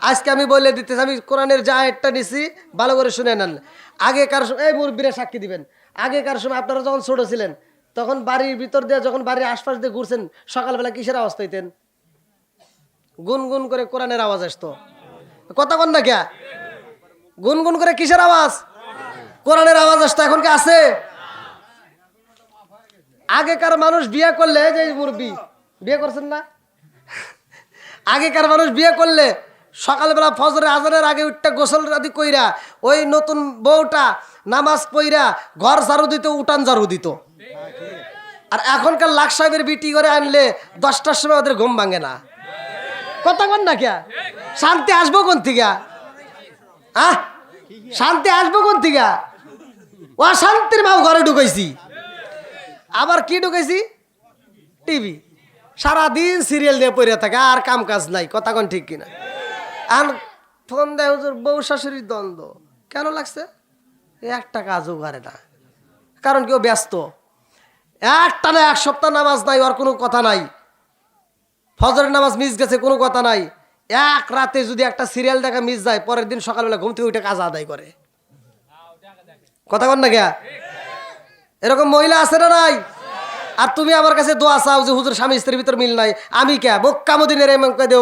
আজকে আমি বলে দিতেছি, আমি কোরআনের যা একটা নিছি ভালো করে শুনে নেন। আগেকার সময়, এই মুরব্বীরা সাক্ষী দিবেন, আগেকার সময় আপনারা যখন ছোট ছিলেন তখন বাড়ির ভিতর দিয়ে, যখন বাড়ির আশপাশ দিয়ে ঘুরছেন, সকালবেলা কিসের আওয়াজ পাইতেন? গুনগুন করে কোরআনের আওয়াজ আসতো। কথা কন না কে? গুনগুন করে কিসের আওয়াজ? কোরআনের আওয়াজ আসতো। এখন কি আছে? আগেকার মানুষ বিয়ে করলে, যে মুরব্বী বিয়ে করছেন না, আগেকার মানুষ বিয়ে করলে সকালবেলা ফজরের আজানের আগে উঠটা গোসল রাদি কইরা ওই নতুন বউটা নামাজ পইরা ঘর ঝাড়ু দিত, উঠান ঝাড়ু দিত। আর এখনকার লাখ সাহেবের বিটি করে আনলে 10টার সময় ওদের ঘুম ভাঙে না। কথা কন না কে? শান্তি আসবো কোন থেকে? শান্তি আসবো কোন থেকে? অশান্তির ভাব ঘরে ঢুকাইছি। আবার কি ঢুকাইছি? টিভি। সারাদিন সিরিয়াল দিয়ে পড়ে থাকে, আর কাম কাজ নাই। কথা কোন ঠিক কিনা? আর ফোন দেয় হুজুর, বউ শাশুড়ির দ্বন্দ্ব কেন লাগছে? একটা কাজও করে না, কারণ কেউ ব্যস্ত। একটা না, এক সপ্তাহ নামাজ নাই, আর কোনো কথা নাই। ফজরের নামাজ মিস গেছে, কোনো কথা নাই। এক রাতে যদি একটা সিরিয়াল দেখা মিস যায়, পরের দিন সকালবেলা ঘুম থেকে উঠে কাজা আদায় করে। কথা বল না কে? এরকম মহিলা আছে না নাই? আর তুমি আমার কাছে দোয়া চাও যে হুজুর স্বামী স্ত্রীর ভিতর মিল নাই, আমি কে বোক্কামদিনের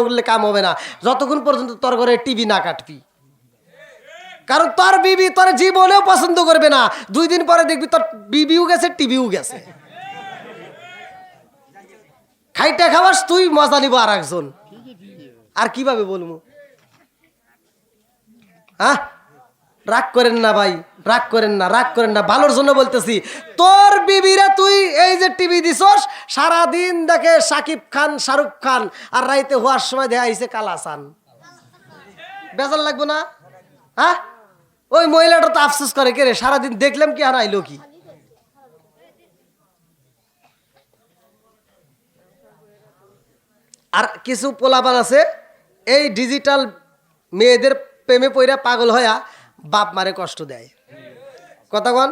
উঠলে কাম হবে না যতক্ষণ পর্যন্ত তোর ঘরে টিভি না কাটবি। কারণ তোর বিবি তোর জীবনেও পছন্দ করবে না, 2 দিন পরে দেখবি তোর বিবিও গেছে টিভিও গেছে। খাইটা খাবাস তুই, মজা নিব আর একজন। আর কিভাবে বলবো? হ্যাঁ, রাগ করেন না ভাই, রাগ করেন না, রাগ করেন না, ভালোর জন্য বলতেছি। তোর বিবিরা তুই এই যে টিভি দিছস, সারাদিন দেখে সাকিব খান, শাহরুখ খান, আর রাইতে হওয়ার সময় দেখা আইছে কালাসান। বেজার লাগবো না? হ্যাঁ, ওই মহিলাটা তো আফসোস করে, কে রে সারাদিন দেখলাম কি আর আইলো কি। আর কিছু পোলাপান আছে এই ডিজিটাল মেয়েদের প্রেমে পইরা পাগল হইয়া বাপ মারে কষ্ট দেয়। কথা কন?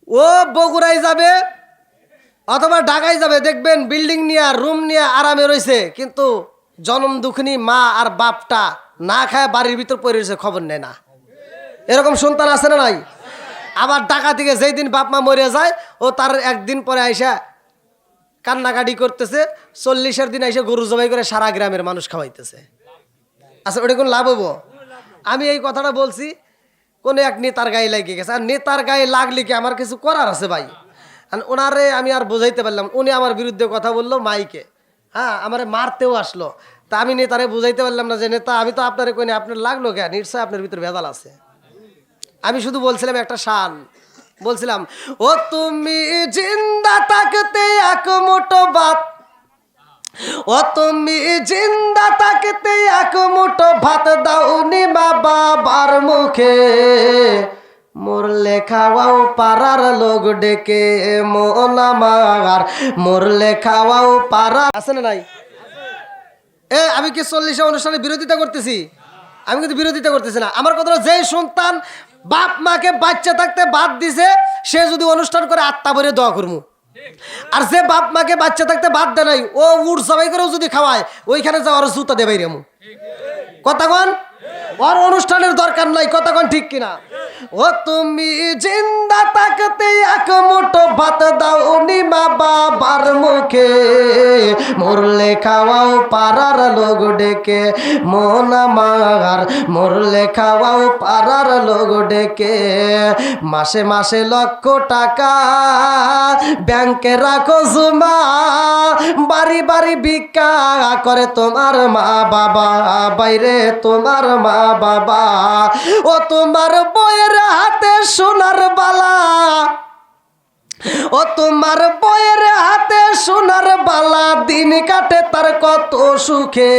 ও বগুড়ায় যাবে অথবা ঢাকায় যাবে, দেখবেন বিল্ডিং নিয়ে রুম নিয়ে আরামে রয়েছে, কিন্তু জনম দুঃখিনী মা আর বাপটা না খায় বাড়ির ভিতর পড়ে রয়েছে, খবর নেয় না। এরকম সন্তান আছে না নাই? আবার ঢাকা থেকে যেই দিন বাপ মা মরে যায়, ও তার একদিন পরে আইসা কান্নাকাটি করতেছে, 40-এর দিন আইসা গরু জবাই করে সারা গ্রামের মানুষ খাওয়াইতেছে। আচ্ছা, ওটা কোন লাভ হবো? আমি এই কথাটা বলছি কোন এক নেতার গায়ে লাগিয়ে গেছে, আর নেতার গায়ে লাগলে কি আমার কিছু করার আছে ভাই? ওনারে আমি আর বোঝাইতে পারলাম, উনি আমার বিরুদ্ধে কথা বললো মাইকে, হ্যাঁ আমারে মারতেও আসলো, তা আমি নেতারে বুঝাইতে পারলাম না যে নেতা আমি তো আপনারে কই, আপনার লাগলো কেন, নিশ্চয় আপনার ভিতরে ভেজাল আছে। আমি শুধু বলছিলাম একটা শান, বলছিলাম ও তুমি জিন্দা থাকতে এক মুঠো ভাত, ও তুমি জিন্দা থাকতে এক মুঠো ভাত দাওনি মা বাবার মুখে, মরলে খাওয়াও পাড়ার লোক ডেকে মন আমার, মরলে খাওয়াও পাড়ার। আছে না নাই? আমি কি 40 অনুষ্ঠানে বিরোধিতা করতেছি? আমি কিন্তু বিরোধিতা করতেছি না। আমার কথা হলো, যে সন্তান বাপ মাকে বাচ্চা থাকতে বাদ দিছে, সে যদি অনুষ্ঠান করে আত্মা ভরে দোয়া করবো। আর যে বাপ মাকে বাচ্চা থাকতে বাদ দেয় নাই, ও উঠ সবাই করেও যদি খাওয়ায়, ওইখানে যাওয়ার জুতা দেবাই রেমু। কথা কন? ওর অনুষ্ঠানের দরকার নাই। কথা কন ঠিক কিনা? ও তুমি জিন্দা থাকতে এক মুঠো ভাত দাওনি মা বাবার মুখে, মরলে খাওয়াও পাড়ার লোক ডেকে মন আমার, মরলে খাওয়াও পাড়ার লোক ডেকে, মাসে মাসে লক্ষ টাকা ব্যাংকে রাখো জমা, বাড়ি বাড়ি ভিক্ষা করে তোমার মা বাবা, বাইরে তোমার মা বাবা, ও তোমার বইয়ের হাতে সোনার বালা, ও তোমার বইয়ের হাতে সোনার বালা, দিন কাটে তার কত সুখে,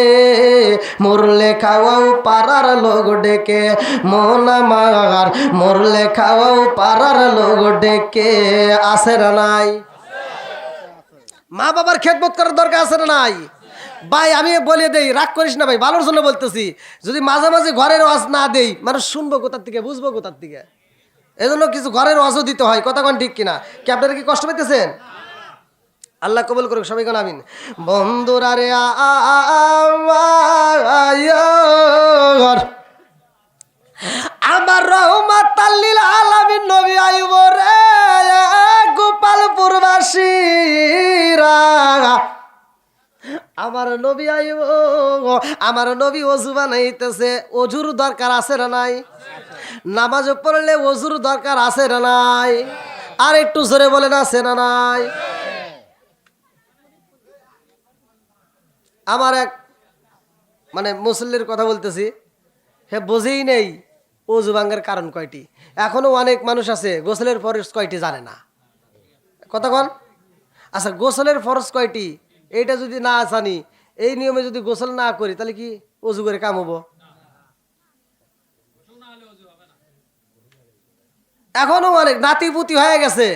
মরলে খাওয়াও পাড়ার লোক ডেকে মন আমার, মরলে খাওয়াও পাড়ার লোক ডেকে। আছে না নাই? মা বাবার খেদমত করার দরকার আছে না নাই? ভাই আমি বলে দেই, রাগ করিস না ভাই, ভালোর জন্য বলতেছি। যদি মাঝে মাঝে ঘরের ওয়াজ না দেই, মানুষ শুনবো কোথার থেকে, বুঝবো কোথার থেকে। এই জন্য কিছু ঘরের ওয়াজও দিতে হয়। কথা কোন ঠিক কিনা? কি আপনারা কি কষ্ট পেতেছেন? আল্লাহ কবুল করুক, সবাই কোন আমিন। বন্ধুরা রে আমার রহমাতাল লিল আলামিন নবী আইব রে, গোপালপুরবাসীরা আমার নবী আইব, আমার নবী ওযু বানাইতেছে। ওযুর দরকার আছে না নাই? নামাজ পড়লে ওযুর দরকার আছে না নাই? আর একটু জোরে বলেন, আছে না নাই? আমার এক মুসল্লির কথা বলতেছি, হে বোঝেই নেই ওযু ভাঙ্গার কারণ কয়টি। এখনো অনেক মানুষ আছে গোসলের ফরজ কয়টি জানে না। কথা কন? আচ্ছা, গোসলের ফরজ কয়টি এইটা যদি না জানি, এই নিয়মে যদি গোসল না করি, তাহলে কি ওযু করে কাম হবো? এখনো অনেক নাতিপুতি হয়ে গেছে,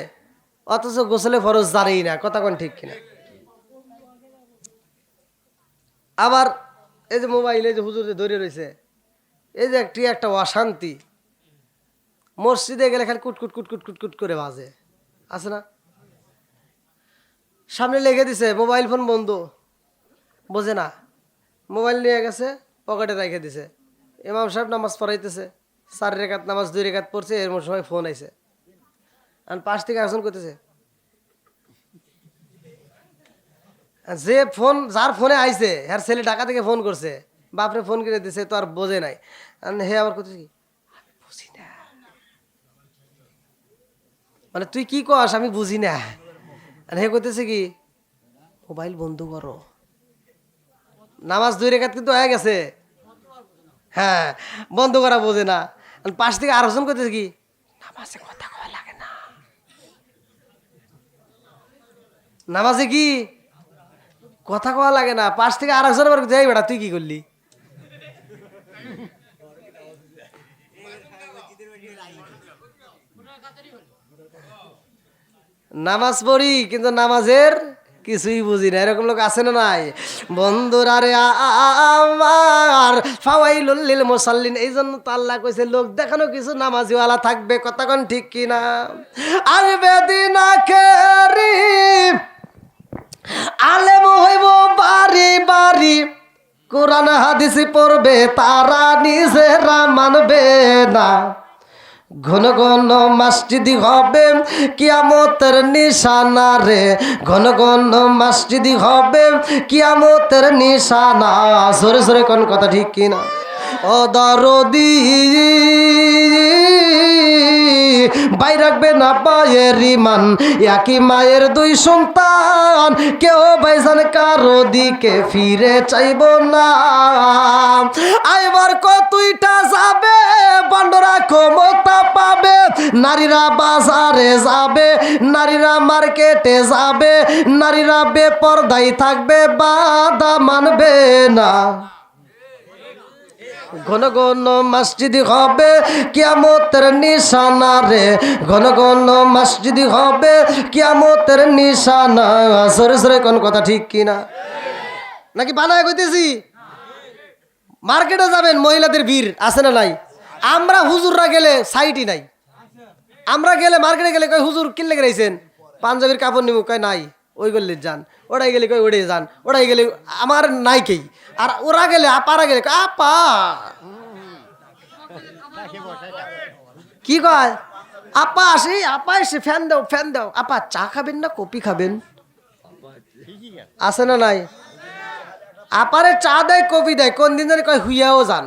অথচ গোসলে ফরজ জানেই না। কথা কোন ঠিক কিনা? আবার এই যে মোবাইলে যে হুজুর ধরে রয়েছে, এই যে একটা অশান্তি, মসজিদে গেলে খালি কুটকুট কুটকুট কুটকুট করে বাজে। আছে না? সামনে লেগে দিছে, মোবাইল ফোন বন্ধ, বোঝে না। মোবাইল নিয়ে গেছে, পকেটে রেখে দিছে। ইমাম সাহেব নামাজ পড়াইতেছে, 4 রেখাত নামাজ 2 রেখাত পড়ছে, এর সময় ফোন আইছে। আর পাশ থেকে একজন করতেছে, যে ফোন যার ফোনে আইছে হ্যার ছেলে ঢাকা থেকে ফোন করছে, বাপরে ফোন কিনে দিছে, তো আর বোঝে নাই। হে আবার করতেছে কি, বুঝি না, মানে তুই কি কস আমি বুঝি না। আর হে করতেছে কি, মোবাইল বন্ধ করো, নামাজ 2 রেখাত কিন্তু হয়ে গেছে। হ্যাঁ, বন্ধ করা বোঝে না। আর পাশ থেকে আরেকজন করতেছে কি, নামাজে কথা কওয়া লাগে না, নামাজে কি কথা কওয়া লাগে না। পাশ থেকে আরেকজন আবার যাই বেটা তুই কি করলি, নামাজ পড়ি কিন্তু নামাজের কিছুই বুঝি না, এরকম লোক আছে না নাই? বন্ধুরা রে আমার ফাওয়াইলুল লিল মুসাল্লিন, এই জন্য তো আল্লাহ কইছে লোক দেখানো কিছু নামাজিওয়ালা থাকবে, কথা কোন ঠিক কিনা? আসবে দিন আখেরি আলেম হইব বাড়ি বাড়ি, কোরআন হাদিস পড়বে তারা নিজেরা মানবে না, ঘন ঘন মসজিদি হবে কিয়ামতের নিশানা রে, ঘন ঘন মসজিদি হবে কিয়ামতের নিশানা। জোরে জোরে কোন কথা ঠিক কিনা? ও দরদি ভাই রাখবে না পায়ের ইমান, একই মায়ের 2 সন্তান, কেউ ভাইজান কারো দিকে ফিরে চাইব না। আইবার কতইটা যাবে বন্ধরা ক্ষমতা পাবে, নারীরা বাজারে যাবে, নারীরা মার্কেটে যাবে, নারীরা বেপরদাই থাকবে, বাধা মানবে না। ঘন ঘন মসজিদ হবে কিয়ামতের নিশানা রে, ঘন ঘন মসজিদ হবে কিয়ামতের নিশানা। সরে সরে কোন কথা ঠিক কিনা? নাকি বানায় কইতেছি? মার্কেটে যাবেন, মহিলাদের ভিড় আছে না নাই? আমরা হুজুররা গেলে সাইটই নাই। আমরা গেলে মার্কেটে গেলে কই হুজুর কিনলে গেছেন, পাঞ্জাবির কাপড় নিব, কয় নাই, ওই গল্লির যান। ওরাই গেলে কই ওড়ে যান, ওরাই গেলে আমার নাই কেই। আর ওরা গেলে আপারা গেলে আপা কি কয়, আপা আসে, আপা এসে ফ্যান দাও, ফ্যান দাও। আপা চা খাবেন না কফি খাবেন? আছে না নাই? আপারে চা দেয় কফি দেয়, কোন দিন জানি কয় হুইয়াও যান।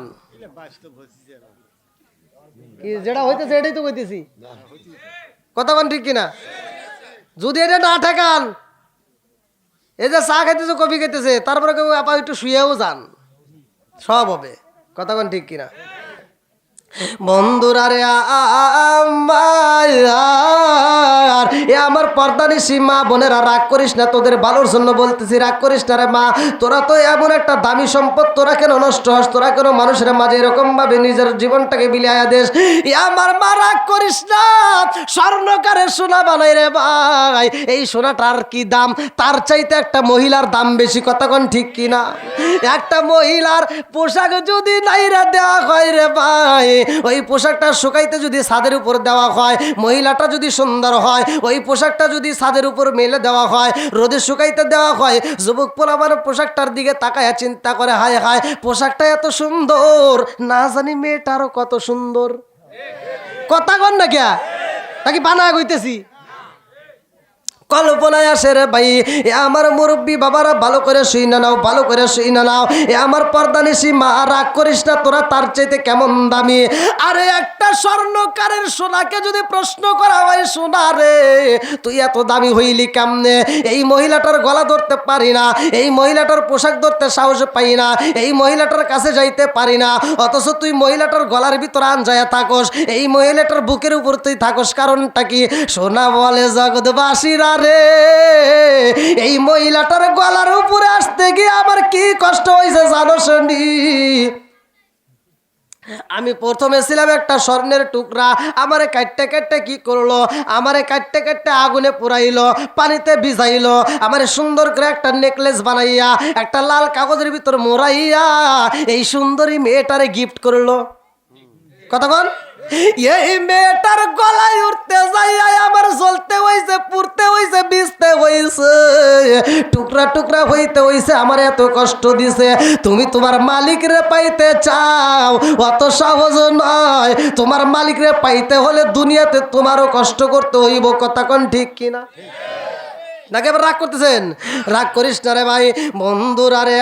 কি যেটা হইতেছে এটাই তো কইতেছি, কথা কোন ঠিক কিনা? যদি এটা না ঠেকান, এই যে চা খাইতেছে কফি খাইতেছে, তারপরে কেউ আপা একটু শুয়েও যান, সব হবে, কথা কোন ঠিক কিনা? বন্ধুরা রে আমার পর্দানিশী মা বোনেরা, রাগ করিস না, তোদের ভালোর জন্য বলতেছি, রাগ করিস না রে মা। তোরা তো এমন একটা দামি সম্পদ, তোরা কেন নষ্ট হস? তোরা কেন মানুষের মাঝে এরকম ভাবে নিজের জীবনটাকে বিলাইয়া দেশ? আমার মা রাগ করিস না, স্বর্ণকারের সোনা বানাই রে ভাই, এই সোনাটার কি দাম? তার চাইতে একটা মহিলার দাম বেশি, কথা কোন ঠিক কিনা? একটা মহিলার পোশাক যদি নাইরা দেওয়া হয় রে ভাই, ওই পোশাকটা শুকাইতে যদি ছাদের উপর দেওয়া হয়, মহিলাটা যদি সুন্দর হয়, ওই পোশাকটা যদি ছাদের উপর মেলে দেওয়া হয়, রোদে শুকাইতে দেওয়া হয়, যুবক পোলাবার পোশাকটার দিকে তাকায় চিন্তা করে, হায় হায় পোশাকটা এত সুন্দর, না জানি মেয়েটারও কত সুন্দর। কথা কন না কে? নাকি বানায় কইতেছি? কল্পনায় আসে রে ভাই। এ আমার মুরব্বী বাবারা, ভালো করে শুই না নাও, ভালো করে শুই না নাও। এ আমার পর্দানিশী মা, রাগ করিস না, তোরা তার চাইতে কেমন দামি? আরে একটা স্বর্ণকারের সোনাকে যদি প্রশ্ন করা হয়, সোনা রে তুই এত দামি হইলি কেমনে? এই মহিলাটার গলা ধরতে পারি না, এই মহিলাটার পোশাক ধরতে সাহস পাই না, এই মহিলাটার কাছে যাইতে পারি না, অথচ তুই মহিলাটার গলার ভিতরে আনজায়া থাকস, এই মহিলাটার বুকের উপর তুই থাকস, কারণটা কি? সোনা বলে জগৎবাসীরা রে, এই মহিলাটার গলার উপরে আসতে গিয়ে আমার কি কষ্ট হয়েছে জানো শুনি? আমি প্রথমে ছিলাম একটা স্বর্ণের টুকরা, আমারে কাটতে কাটতে কি করলো? আমারে কাটতে কাটতে আগুনে পুরাইলো, পানিতে ভিজাইলো, আমারে সুন্দর করে একটা নেকলেস বানাইয়া একটা লাল কাগজের ভিতর মোড়াইয়া এই সুন্দরী মেয়েটারে গিফট করলো। কথা বল। এই মেয়েটার গলায় উঠতে যাই আমার চলতে হইছে, পুড়তে হইছে, ভিজতে হইছে, টুকরা টুকরা হইতে হইছে, আমার এত কষ্ট দিছে। তুমি তোমার মালিকরে পাইতে চাও, অত সহজ নয়। তোমার মালিকরে পাইতে হলে দুনিয়াতে তোমারও কষ্ট করতে হইব। কথা কোন ঠিক কিনা? নাকি আবার রাগ করতেছেন? রাগ করিস না রে ভাই। বন্ধুরা রে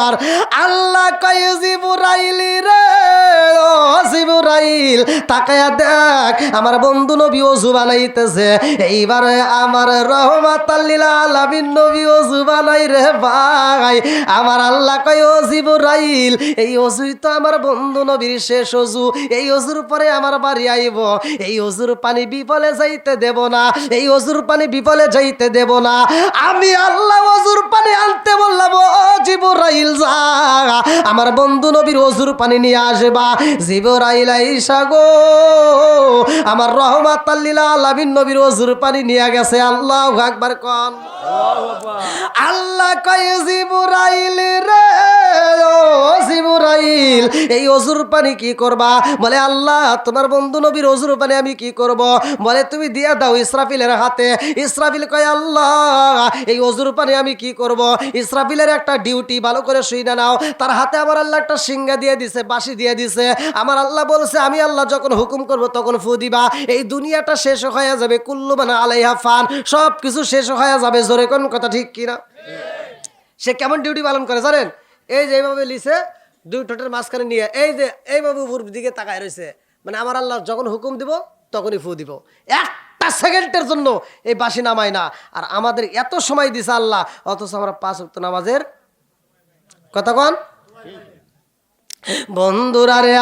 আর আল্লাহ কয় জিবরাইল রে, ও জিবরাইল তাকায়া দেখ, আমার বন্ধু নবী ওযু বানাইতেছে। এইবারে আমার রহমাতাল লিল আলামিন নবী ওযু বানাই রে ভাই। আমার আল্লাহ কয় ও জিবরাইল, এই ওযুই তো আমার বন্ধু নবীর শেষ ওযু। এই ওযুর পরে আমার বাড়ি আইব। এই ওযুর পানি বিফলে যাইতে দেব না, এই ওযুর পানি বিফলে যাইতে দেব না। আমি আল্লাহ ওযুর পানি আনতে বললাম, ও জিবরাইল যা আমার বন্ধু নবীর ওযুর পানি নিয়ে আসবা। জিবরাইল আইসা গো আমার রহমাতাল লিল আলামিন নবীর ওযুর পানি নিয়ে গেছে। আল্লাহু আকবার কোন। আল্লাহ কয় জিবরাইল রে, ও জিবরাইল এই ওযুর পানি কি করবা? বলে আল্লাহ তোমার বন্ধু নবীর ওযুর পানি আমি কি করব? বলে তুমি দিয়ে দাও ইসরাফিলের হাতে। ইসরাফিল কয় আল্লাহ এই ওযুর পানি আমি কি করব? ইসরাফিলের একটা ডিউটি ভালো করে শুইনা নাও। তার হাতে আমার আল্লাহ একটা সিংহা দিয়ে দিছে, বাঁশি দিয়ে দিছে। আমার আল্লাহ বলছে আমি আল্লাহ যখন হুকুম করব তখন ফু দিবা। এই দুনিয়াটা শেষ হয়ে যাবে, কুল্লু মান আলাইহা ফান, সব কিছু শেষ হয়ে যাবে। জোরে কোন কথা ঠিক কিনা? সে কেমন ডিউটি পালন করে জানেন? এই যে এইভাবে লিছে, দুই ঠোঁটের মাঝখানে নিয়ে এই যে এইভাবে উপর দিকে তাকায় রয়েছে। মানে আমার আল্লাহ যখন হুকুম দিব তখনই ফু দিব। একটা সেকেন্ডের জন্য এই বাঁশি নামায় না। আর আমাদের এত সময় দিছে আল্লাহ, অথচ আমরা 5 ওয়াক্ত নামাজের কথা কন। বন্ধুরা রে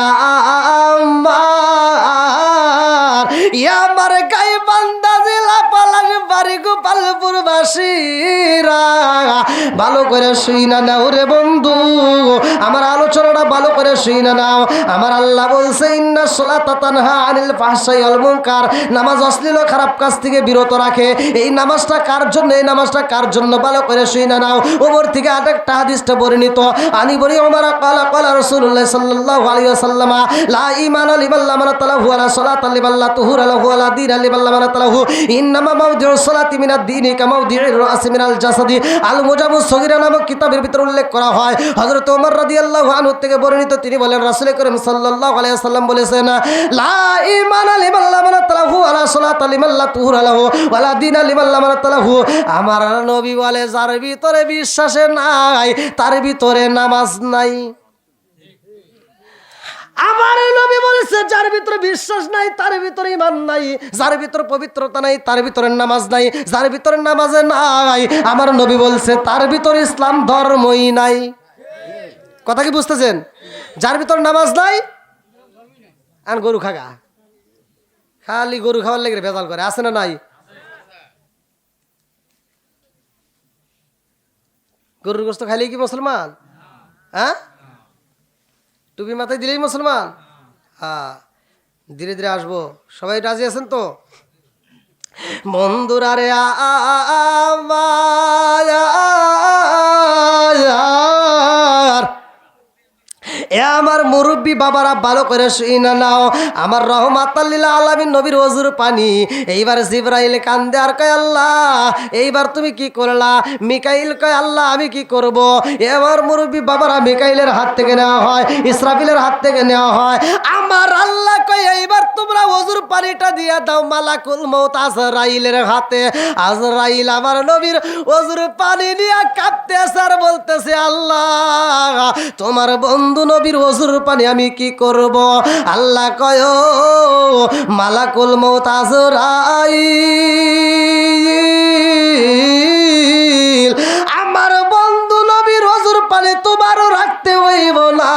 আমার গাই বান্দা জেলা পালাস বাড়ি গোপালপুর বাসীরা ভালো করে শুই না নাও রে বন্ধু, আমার আলোচনাটা ভালো করে শুই না নাও। আমার আল্লাহ বলছে ইন্না সলাতা তানহা আনিল ফাহশাই ওয়াল মুনকার, নামাজ অশ্লীল ও খারাপ কাজ থেকে বিরত রাখে। এই নামাজটা কার জন্য? এই নামাজটা কার জন্য? ভালো করে শুই না নাও। ওমর থেকে আরেকটা হাদিসটা বর্ণিত, আনি বলি ওমর ক্বালা ক্বালা রাসূলুল্লাহ সাল্লাল্লাহু আলাইহি ওয়াসাল্লাম লা ঈমানা লিমান লা মানাতালাহু ওয়া লা সালাতা লিমান লা তুহুরা লাহু ওয়া লা দীনা লিমান লা মানাতালাহু ইন্নামা মাওদিউস সালাতি মিনাদ দীনি কামাওদিউর রাসি মিনাল জাসাদি। আল মুজামুস সগীরা নামক কিতাবের ভিতরে উল্লেখ করা হয়, হযরত ওমর রাদিয়াল্লাহু আনহু থেকে বর্ণিত, তিনি বলেন রাসূল করিম সাল্লাল্লাহু আলাইহি ওয়াসাল্লাম বলেছেন লা ঈমানা লিমান লা মানাতালাহু ওয়া লা সালাতা লিমান লা তুহুরা লাহু ওয়া লা দীনা লিমান লা মানাতালাহু। আমার নবী বলে যার ভিতরে বিশ্বাসে নাই তার ভিতরে নামাজ নাই। আমার নবী বলেছে যার ভিতরে বিশ্বাস নাই তার ভিতরে ঈমান নাই, যার ভিতরে পবিত্রতা নাই তার ভিতরে নামাজ নাই, যার ভিতরে নামাজে নাই আমার নবী বলছে তার ভিতরে ইসলাম ধর্মই নাই। কথা কি বুঝতেছেন? যার ভিতরে নামাজ নাই আর গরু খাগা, খালি গরু খাওয়ার লেগে ভেজাল করে, আছে না নাই? গরুর গোশত খাইলে কি মুসলমান? হ্যাঁ, টুপি মাথায় দিলেই মুসলমান? হ্যাঁ, ধীরে ধীরে আসবো। সবাই রাজি আছেন তো? বন্ধুরা রে আমার মুরব্বী বাবারা ভালো করে শুই না নাও। আমার রহমাতাল লিল আলামিন নবীর ওযুর পানি। এইবার জিবরাইল কান্দে আর কয় আল্লাহ এইবার তুমি কি করলা? মিকাইল কয় আল্লাহ আমি কি করব? এবার মুরব্বী বাবারা মিকাইলের হাত থেকে নেওয়া হয়, ইসরাফিলের হাত থেকে নেওয়া হয়। আমার আল্লাহ কয় এইবার তোমরা ওযুর পানিটা দিয়ে দাও মালাকুল মউত আজরাইলের হাতে। আজরাইল আমার নবীর ওযুর পানি নিয়ে কাঁদতেছে আর বলতেছে আল্লাহ তোমার বন্ধু নবীর ওযুর পানি আমি কি করব? আল্লাহ কয় মালাকুল মউত আজরাইল আমার বন্ধু নবীর ওযুর পানি তোমারও রাখতে হইব না,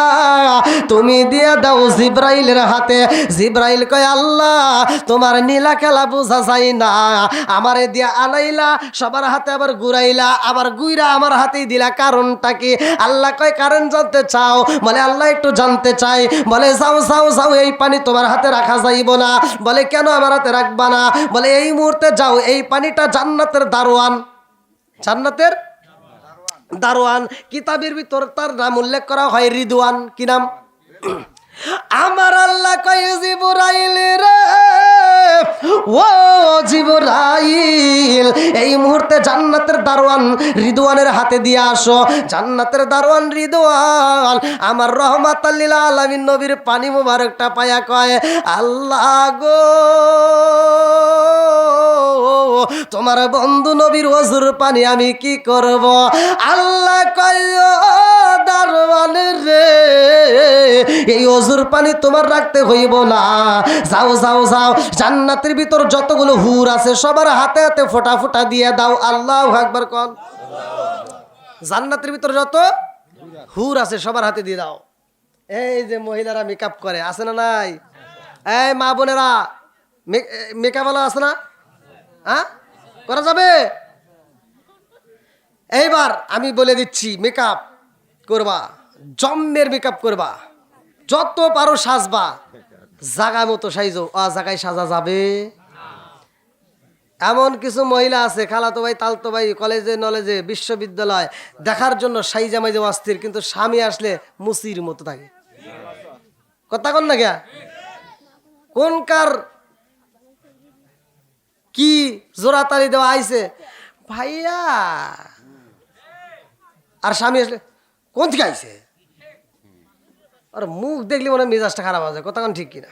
তুমি দিয়ে দাও জিবরাইলের হাতে। জিবরাইল কয় আল্লাহ তোমার নীলা খেলা বোঝা যায় না, আমারে দিয়া আনাইলা সবার হাতে আবার ঘুরাইলা, আবার গুইরা আমার হাতেই দিলা, কারণটা কি? আল্লাহ কয় কারণ জানতে চাও? বলে আল্লাহ একটু জানতে চাই। বলে যাও যাও যাও, এই পানি তোমার হাতে রাখা যাইব না। বলে কেন আমার হাতে রাখবা না? বলে এই মুহূর্তে যাও, এই পানিটা জান্নাতের দারোয়ান, জান্নাতের দারোয়ান, কিতাবের ভিতর তার নাম উল্লেখ করা হয় রিদওয়ান। কি নাম? আমার আল্লাহ কয় জিবরাইল রে, ও জিবরাইল, এই মুহূর্তে জান্নাতের দারোয়ান রিদওয়ানের হাতে দিয়ে আসো। জান্নাতের দারোয়ান রিদওয়ান আমার রহমাতাল লিল আলামিন নবীর পানি মোবারকটা পায়া কয়, আল্লাহ গো, তোমার বন্ধু নবীর ওযুর পানি আমি কি করব? আল্লাহ কয়, দারোয়ানের রে, এই ওযুর পানি তোমার রাখতে হইব না, যাও যাও যাও, জান্নাতের ভিতর যতগুলো হুর আছে সবার হাতে হাতে ফোঁটা ফোঁটা দিয়ে দাও। আল্লাহু আকবার কোন। জান্নাতের ভিতর যত হুর আছে সবার হাতে দিয়ে দাও। এই যে মহিলারা মেকআপ করে, আছে না নাই? এই মা বোনেরা মেকআপ वाला আছে না? হ্যাঁ, করা যাবে? এইবার আমি বলে দিচ্ছি, মেকআপ করবা, জম্মের মেকআপ করবা, যত পারো সাজবা, জাগা মতো সাইজো, জায়গায় সাজা যাবে। এমন কিছু মহিলা আছে, খালাতো ভাই তালতো ভাই কলেজে নলেজে বিশ্ববিদ্যালয় দেখার জন্য সাইজা মাইজে অস্থির, কিন্তু স্বামী আসলে মুসির মতো থাকে। কথা কন না গিয়া, কোনকার কি জোড়াতালি দেওয়া আইছে ভাইয়া, আর স্বামী আসলে কোন থেকে আইছে, আর মুখ দেখলে মনে মেজাজটা খারাপ হয়ে যায়। কথা কোন ঠিক কিনা?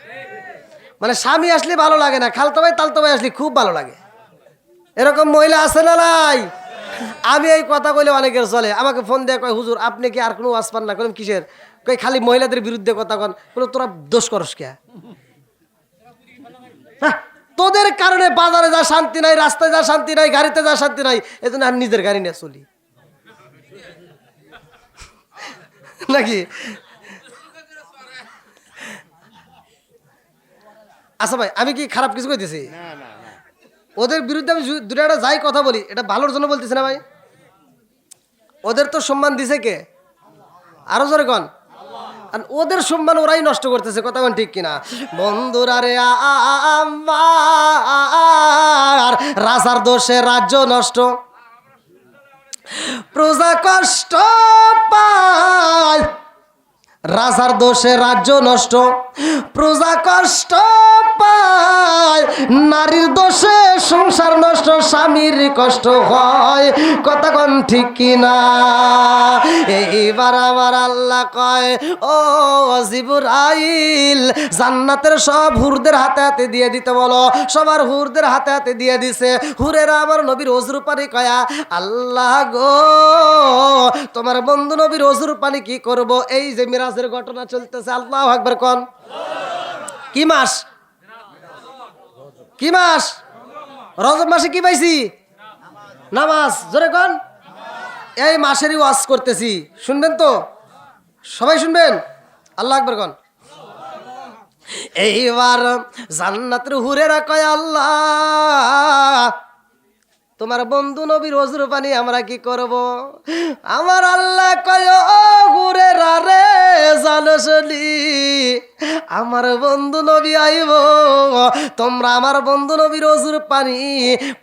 মানে স্বামী আসলে ভালো লাগে না, খালতো ভাই তালতো ভাই আসলে খুব ভালো লাগে। এরকম মহিলা আছে না নাই? আমি এই কথা বলে অনেকের চলে, আমাকে ফোন দেয়, কয় হুজুর আপনি কি আর কোনো ওয়াজ পান না? কইলাম কিসের? কই খালি মহিলাদের বিরুদ্ধে কথা কন। বলে তোরা দোষ করস কে? হ্যাঁ, তোদের কারণে বাজারে যা শান্তি নাই, রাস্তায় যা শান্তি নাই, গাড়িতে যা শান্তি নাই, এজন্য আমি নিজের গাড়ি নিয়ে চলি নাকি? আচ্ছা ভাই, আমি কি খারাপ কিছু কইতেছি? ওদের বিরুদ্ধে আমি দুটো একটা যাই কথা বলি, এটা ভালোর জন্য বলতেছি না ভাই। ওদের তো সম্মান দিছে কে? আরো জোরে কন। আর ওদের সম্মান ওরাই নষ্ট করতেছে। কথা কোন ঠিক কিনা? বন্ধুরা রে, আমার রাজার দোষে রাজ্য নষ্ট, প্রজা কষ্ট পায়, রাজার দোষে রাজ্য নষ্ট, প্রজা কষ্ট পায়, নারীর দোষে সংসার নষ্ট, স্বামীর কষ্ট হয়। কথা কোন ঠিক কিনা? এইবার আমার আল্লাহ কয়, ও জিবরাইল, জান্নাতের সব হুরদের হাতে হাতে দিয়ে দিতে বলো। সবার হুরদের হাতে হাতে দিয়ে দিছে। হুরেরা আমার নবীর ওযুর পানি কয়া, আল্লাহ গো, তোমার বন্ধু নবীর ওযুর পানি কি করব? এই যে মিরাজের ঘটনা চলতেছে, আল্লাহু আকবার কোন। কি মাস? কি মাস? রজব মাসে কি পাইছি? নামাজ। জোরে কোন। এই মাসেরই ওয়াজ করতেছি, শুনবেন তো? সবাই শুনবেন? আল্লাহু আকবার কোন। এইবার জান্নাতের হুরেরা কয়, আল্লাহ, তোমার বন্ধু নবীর ওযুর পানি আমরা কি করব? আমার আল্লাহ কয়, ও হুরেরা রে, জানসলি আমার বন্ধু নবী আইব, তোমরা আমার বন্ধু নবীর ওযুর পানি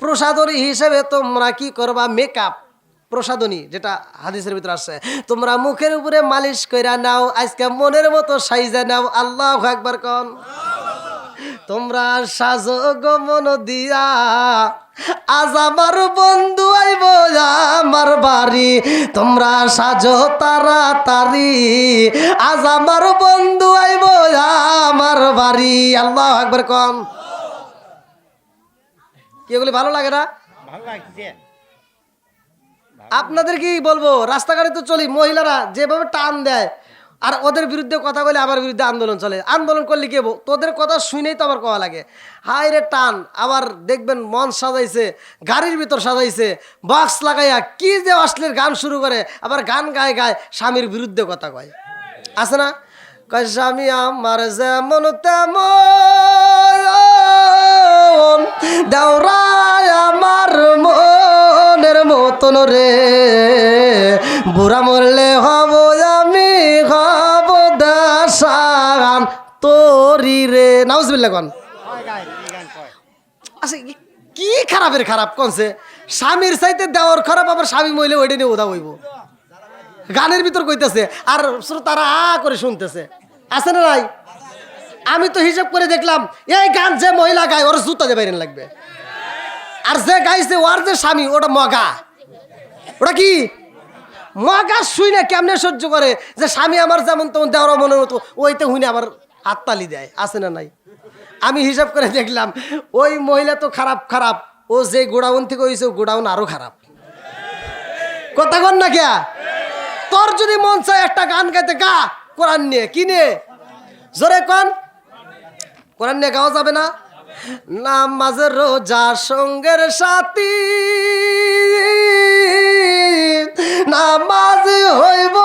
প্রসাদনী হিসেবে তোমরা কি করবা? মেকআপ, প্রসাদনী যেটা হাদিসের ভিতরে আসছে, তোমরা মুখের উপরে মালিশ কইরা নাও, আজকে মনের মতো সাইজা নাও। আল্লাহু আকবার কোন। তোমরা সাজো গো মন দিয়া, আজ আমার বন্ধু আইব আমার বাড়ি, তোমরা সাজো তাড়াতাড়ি, আজ আমার বন্ধু আইব আমার বাড়ি। আল্লাহু আকবার কোন। কি এগুলি ভালো লাগে না? ভালো লাগছে। আপনাদের কি বলবো, রাস্তাঘাটে তো চলি, মহিলারা যেভাবে টান দেয়, আর ওদের বিরুদ্ধে কথা বলে আমার বিরুদ্ধে আন্দোলন চলে। আন্দোলন করলে কি হবো? তোদের কথা শুনেই তো আমার কওয়া লাগে। হায় রে টান। আবার দেখবেন মঞ্চ সাজাইছে, গাড়ির ভিতর সাজাইছে, বক্স লাগাইয়া কি যে অশ্লীল গান শুরু করে, আবার গান গায়ে গায়ে স্বামীর বিরুদ্ধে কথা কয়। আছে না? কয় স্বামী আমার যেমন তেমন, দেওরায় আমার মনের মতন রে, বুড়া মরলে হব আমি, হব দাসান তোরি রে। নাউজুবিল্লাহ কোন। আচ্ছা, কি খারাপের খারাপ কোনছে? স্বামীর চাইতে দেওয়ার খারাপ, আবার স্বামী মহিলা ওইটা নিয়ে ওদা হইব। গানের ভিতর কইতেছে আর শ্রোতারা করে শুনতেছে, আছে না নাই? আমি তো হিসাব করে দেখলাম এই গান যে মহিলা গায় ওর জুতা দিয়ে বাইরেন লাগবে, আর যে গাইছে ওর যে স্বামী ওটা মগা, ওটা কি মগা শুই না কেমনে সহ্য করে যে স্বামী আমার যেমন তেমন দেওয়ার মনের মতো ওইতে হুইনে আবার হাততালি দেয়, আছে না নাই? আমি হিসাব করে দেখলাম ওই মহিলা তো খারাপ খারাপ, ও যে গোডাউন থেকে হয়েছে গোডাউন আরো খারাপ। কথা কন না কে? তোর যদি মন চায় একটা গান গাইতে গা, কোরআন নিয়ে কি নিয়ে জোরে কন, কোরআন নিয়ে গাওয়া যাবে না? নামাজ রোজা সঙ্গের সাথী, নামাজ হইব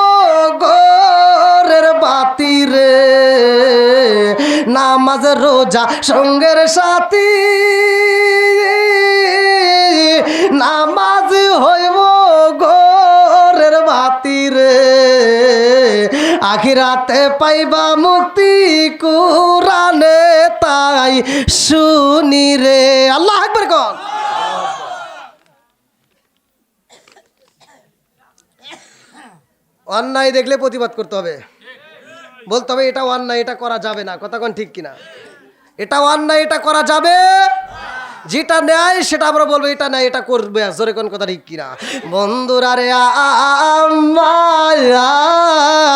ঘরের বাতি রে, নামাজ রোজা সঙ্গের সাথী, নামাজ হইব ঘরের বাতি রে, আখিরাতে পাইবা মুক্তি কুরআনে তাই শুনি রে। আল্লাহু আকবার কর। অন্যায় দেখলে প্রতিবাদ করতে হবে, বলতে হবে এটা অন্যায়, এটা করা যাবে না। কথা কোন ঠিক কিনা? এটা অন্যায়, এটা করা যাবে, যেটা ন্যায় সেটা আমরা বলবো এটা ন্যায়, এটা করবে। জোরে কোন কথা ঠিক কিনা? বন্ধুরা রে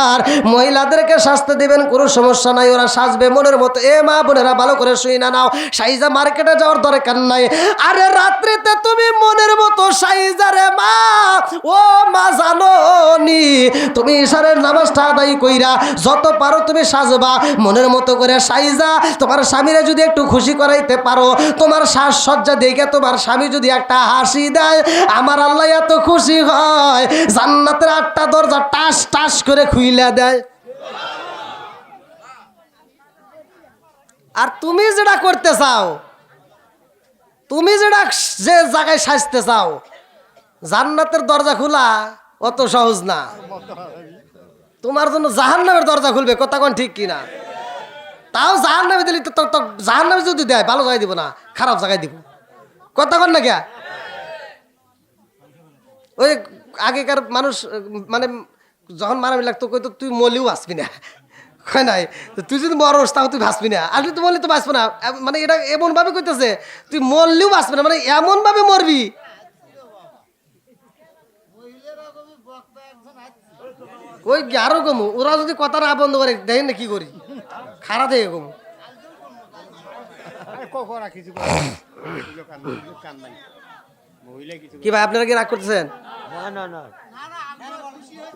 আমার মহিলাদেরকে শাস্তি দিবেন কোনো সমস্যা নাই, ওরা সাজবে মনের মতো। এ মা বোনেরা ভালো করে শুই না নাও, সাইজা মার্কেটে যাওয়ার দরকার নাই। আরে রাত্রিতে তুমি মনের মতো সাইজা রে মা, ও মা জানো নি তুমি ইশারের নামাজটা আদায় কইরা যত পারো তুমি সাজবা মনের মতো করে সাইজা। তোমার স্বামীরা যদি একটু খুশি করাইতে পারো, তোমার সজ্জা দেখে তোমার স্বামী যদি একটা হাসি দেয়, আমার আল্লাহ এত খুশি হয় জান্নাতের 8টা দরজা টাস টাস করে খুইলা দেয়। আর তুমি যেটা করতে চাও, তুমি যেটা যে জায়গায় সাজতে চাও, জান্নাতের দরজা খোলা অত সহজ না, তোমার জন্য জাহান্নামের দরজা খুলবে। কথা কোন ঠিক কিনা? তাও জাহান্নামে দিলে তো জাহান্নামে যদি দেয় ভালো জায়গায় দিব না, খারাপ জায়গায় দিব। কথা কন না কে? ওই আগেকার মানুষ মানে যখন মারামি লাগতো কইতো তুই মলিও আসবি না, কয় নাই তুই যদি মরস তাও তুই ভাসবি না, আসলে তুই মরলে তো বাঁচবো না। মানে এটা এমন ভাবে কইতেছে তুই মরলেও বাঁচবি না, মানে এমন ভাবে মরবি। ওই আরো কমু, ওরা যদি কথা না বন্ধ করে দেখেন না কি করি, খারাপ দেখে কমু। কি ভাই আপনারা কি রাগ করতেছেন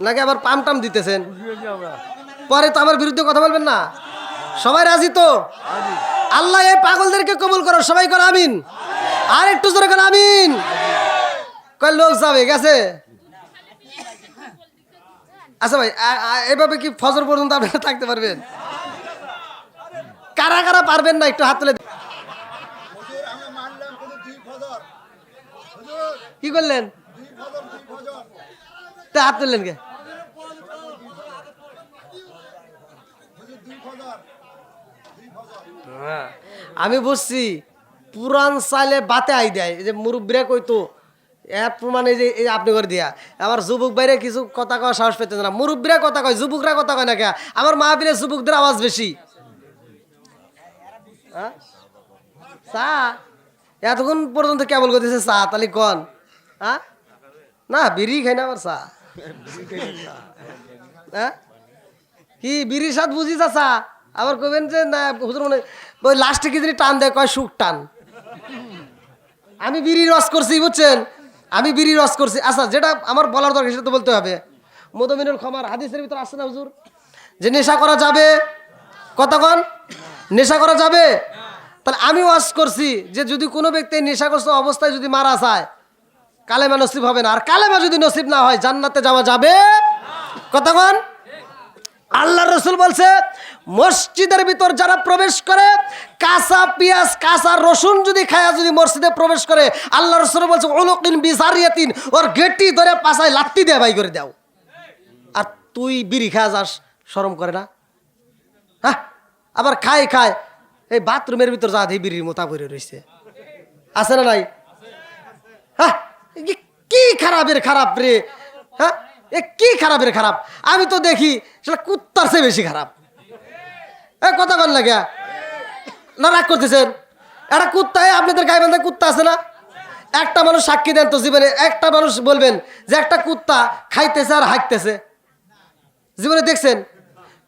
নাকি আবার পাম টাম দিতেছেন? পরে তো আমার বিরুদ্ধে কথা বলবেন না। সবাই রাজি তো? আল্লাহ এই পাগলদেরকে কবুল করো, সবাই করো আমিন। আর একটু জোরে করো আমিন। কয় লোক যাবে গেছে। আচ্ছা ভাই এভাবে কি ফজর পর্যন্ত আপনারা থাকতে পারবেন? কারা কারা পারবেন না একটু হাত তুলে। কি করলেন? হাত তুললেন কে? আমি বুঝছি পুরান চাইলে বাতে আই দেয়, এই যে মুরব্বীরা কইতো এর প্রমাণে যে এই আপনি করে দিয়া। আমার যুবক বাইরে কিছু কথা কওয়ার সাহস পেতেন না, মুরব্বীরা কথা কয়, যুবকরা কথা কয় না কে? আমার মাহফিলে যুবকদের আওয়াজ বেশি। চা এতক্ষণ পর্যন্ত কেবল করতেছে চা, তাহলে কন হ্যাঁ না বিড়ি খাই না আবার চা? হ্যাঁ কি বিড়ির স্বাদ বুঝি চা? আবার কবেন যে না হুজুর মনে ওই লাস্টে কি জানি টান দেয়, কয় সুখ টান। আমি বিড়ি রস করছি বুঝছেন, আমি বিড়ি রস করছি। আচ্ছা যেটা আমার বলার দরকার সেটা তো বলতে হবে। মদমিনুল খামার হাদিসের ভিতর আসছে না হুজুর যে নেশা করা যাবে? কতক্ষণ নেশা করা যাবে? তাহলে আমি ওয়াজ করছি যে যদি কোনো ব্যক্তি নেশাগ্রস্ত অবস্থায় যদি মারা যায় কালেমা নসিব হবে না, আর কালেমা যদি নসিব না হয় জান্নাতে যাওয়া যাবে। কতক্ষণ আল্লাহ রসুল বলছে মসজিদের ভিতর যারা প্রবেশ করে কাঁচা পেঁয়াজ কাঁচা রসুন যদি খায়া যদি মসজিদে প্রবেশ করে, আল্লাহ রসুল বলছে উলুকিন বিজারিয়াতিন, ওর গেটি ধরে পাছায় লাত্তি দিয়ে বাই করে দাও। আর তুই বিড়ি খায়া যাস, শরম করে না? হ্যাঁ আবার খায় খায় এই বাথরুমের ভিতর যা দিয়ে বিড়ির মোতা ভরে রয়েছে, আছে না নাই? হ্যাঁ কি খারাপের খারাপ রে। হ্যাঁ এ কি খারাপের খারাপ, আমি তো দেখি সেটা কুত্তার চেয়ে বেশি খারাপ। এ কথা বল লাগে না, রাগ করতেছেন? একটা কুত্তা, আপনাদের গায়ে বান্ধা কুত্তা আছে না? একটা মানুষ সাক্ষী দেন তো জীবনে, একটা মানুষ বলবেন যে একটা কুত্তা খাইতেছে আর হাঁকতেছে, জীবনে দেখছেন?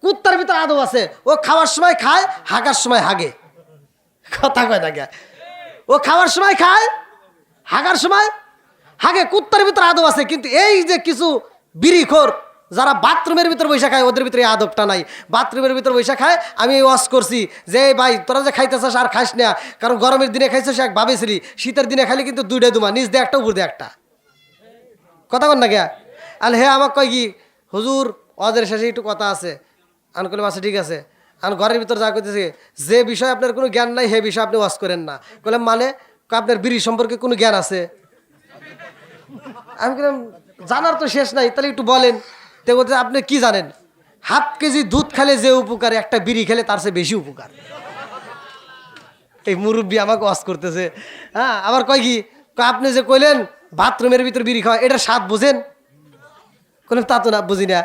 কুত্তার ভিতরে আদব আছে, ও খাওয়ার সময় খায়, হাগার সময় হাগে। কথা কয় না গে, ও খাওয়ার সময় খায়, হাগার সময় হাগে। কুত্তার ভিতরে আদব আছে, কিন্তু এই যে কিছু বিড়িখোর যারা বাথরুমের ভিতর বৈশা খায়, ওদের ভিতরে এই আদবটা নাই। বাথরুমের ভিতর বৈশা খায়। আমি ওয়াশ করছি যে এই ভাই তোরা যে খাইতেছিস আর খাইস না, কারণ গরমের দিনে খাইছিস এক ভাবেছিলি, শীতের দিনে খাইলে কিন্তু দুইটা দুমা, নিচ দিয়ে একটা উপর দিয়ে একটা। কথা কন না গে। আর হে আমাকে কয় কি, হুজুর ওদের শেষে একটু কথা আছে। আন করলাম আচ্ছা ঠিক আছে। আর ঘরের ভিতর যা করতেছে, যে বিষয়ে আপনার কোনো জ্ঞান নাই, সে বিষয়ে আপনি ওয়াশ করেন না। বললাম মানে? আপনার বিড়ি সম্পর্কে কোনো জ্ঞান আছে? আমি বললাম জানার তো শেষ নাই, তাহলে একটু বলেন। তো বলতে আপনি কি জানেন? 1/2 কেজি দুধ খেলে যে উপকার, একটা বিড়ি খেলে তার চেয়ে বেশি উপকার। এই মুরব্বী আমাকে ওয়াশ করতেছে। হ্যাঁ, আবার কয় কি, আপনি যে কইলেন বাথরুমের ভিতর বিড়ি খাওয়া, এটার স্বাদ বোঝেন? বললাম তা তো না, বুঝি না।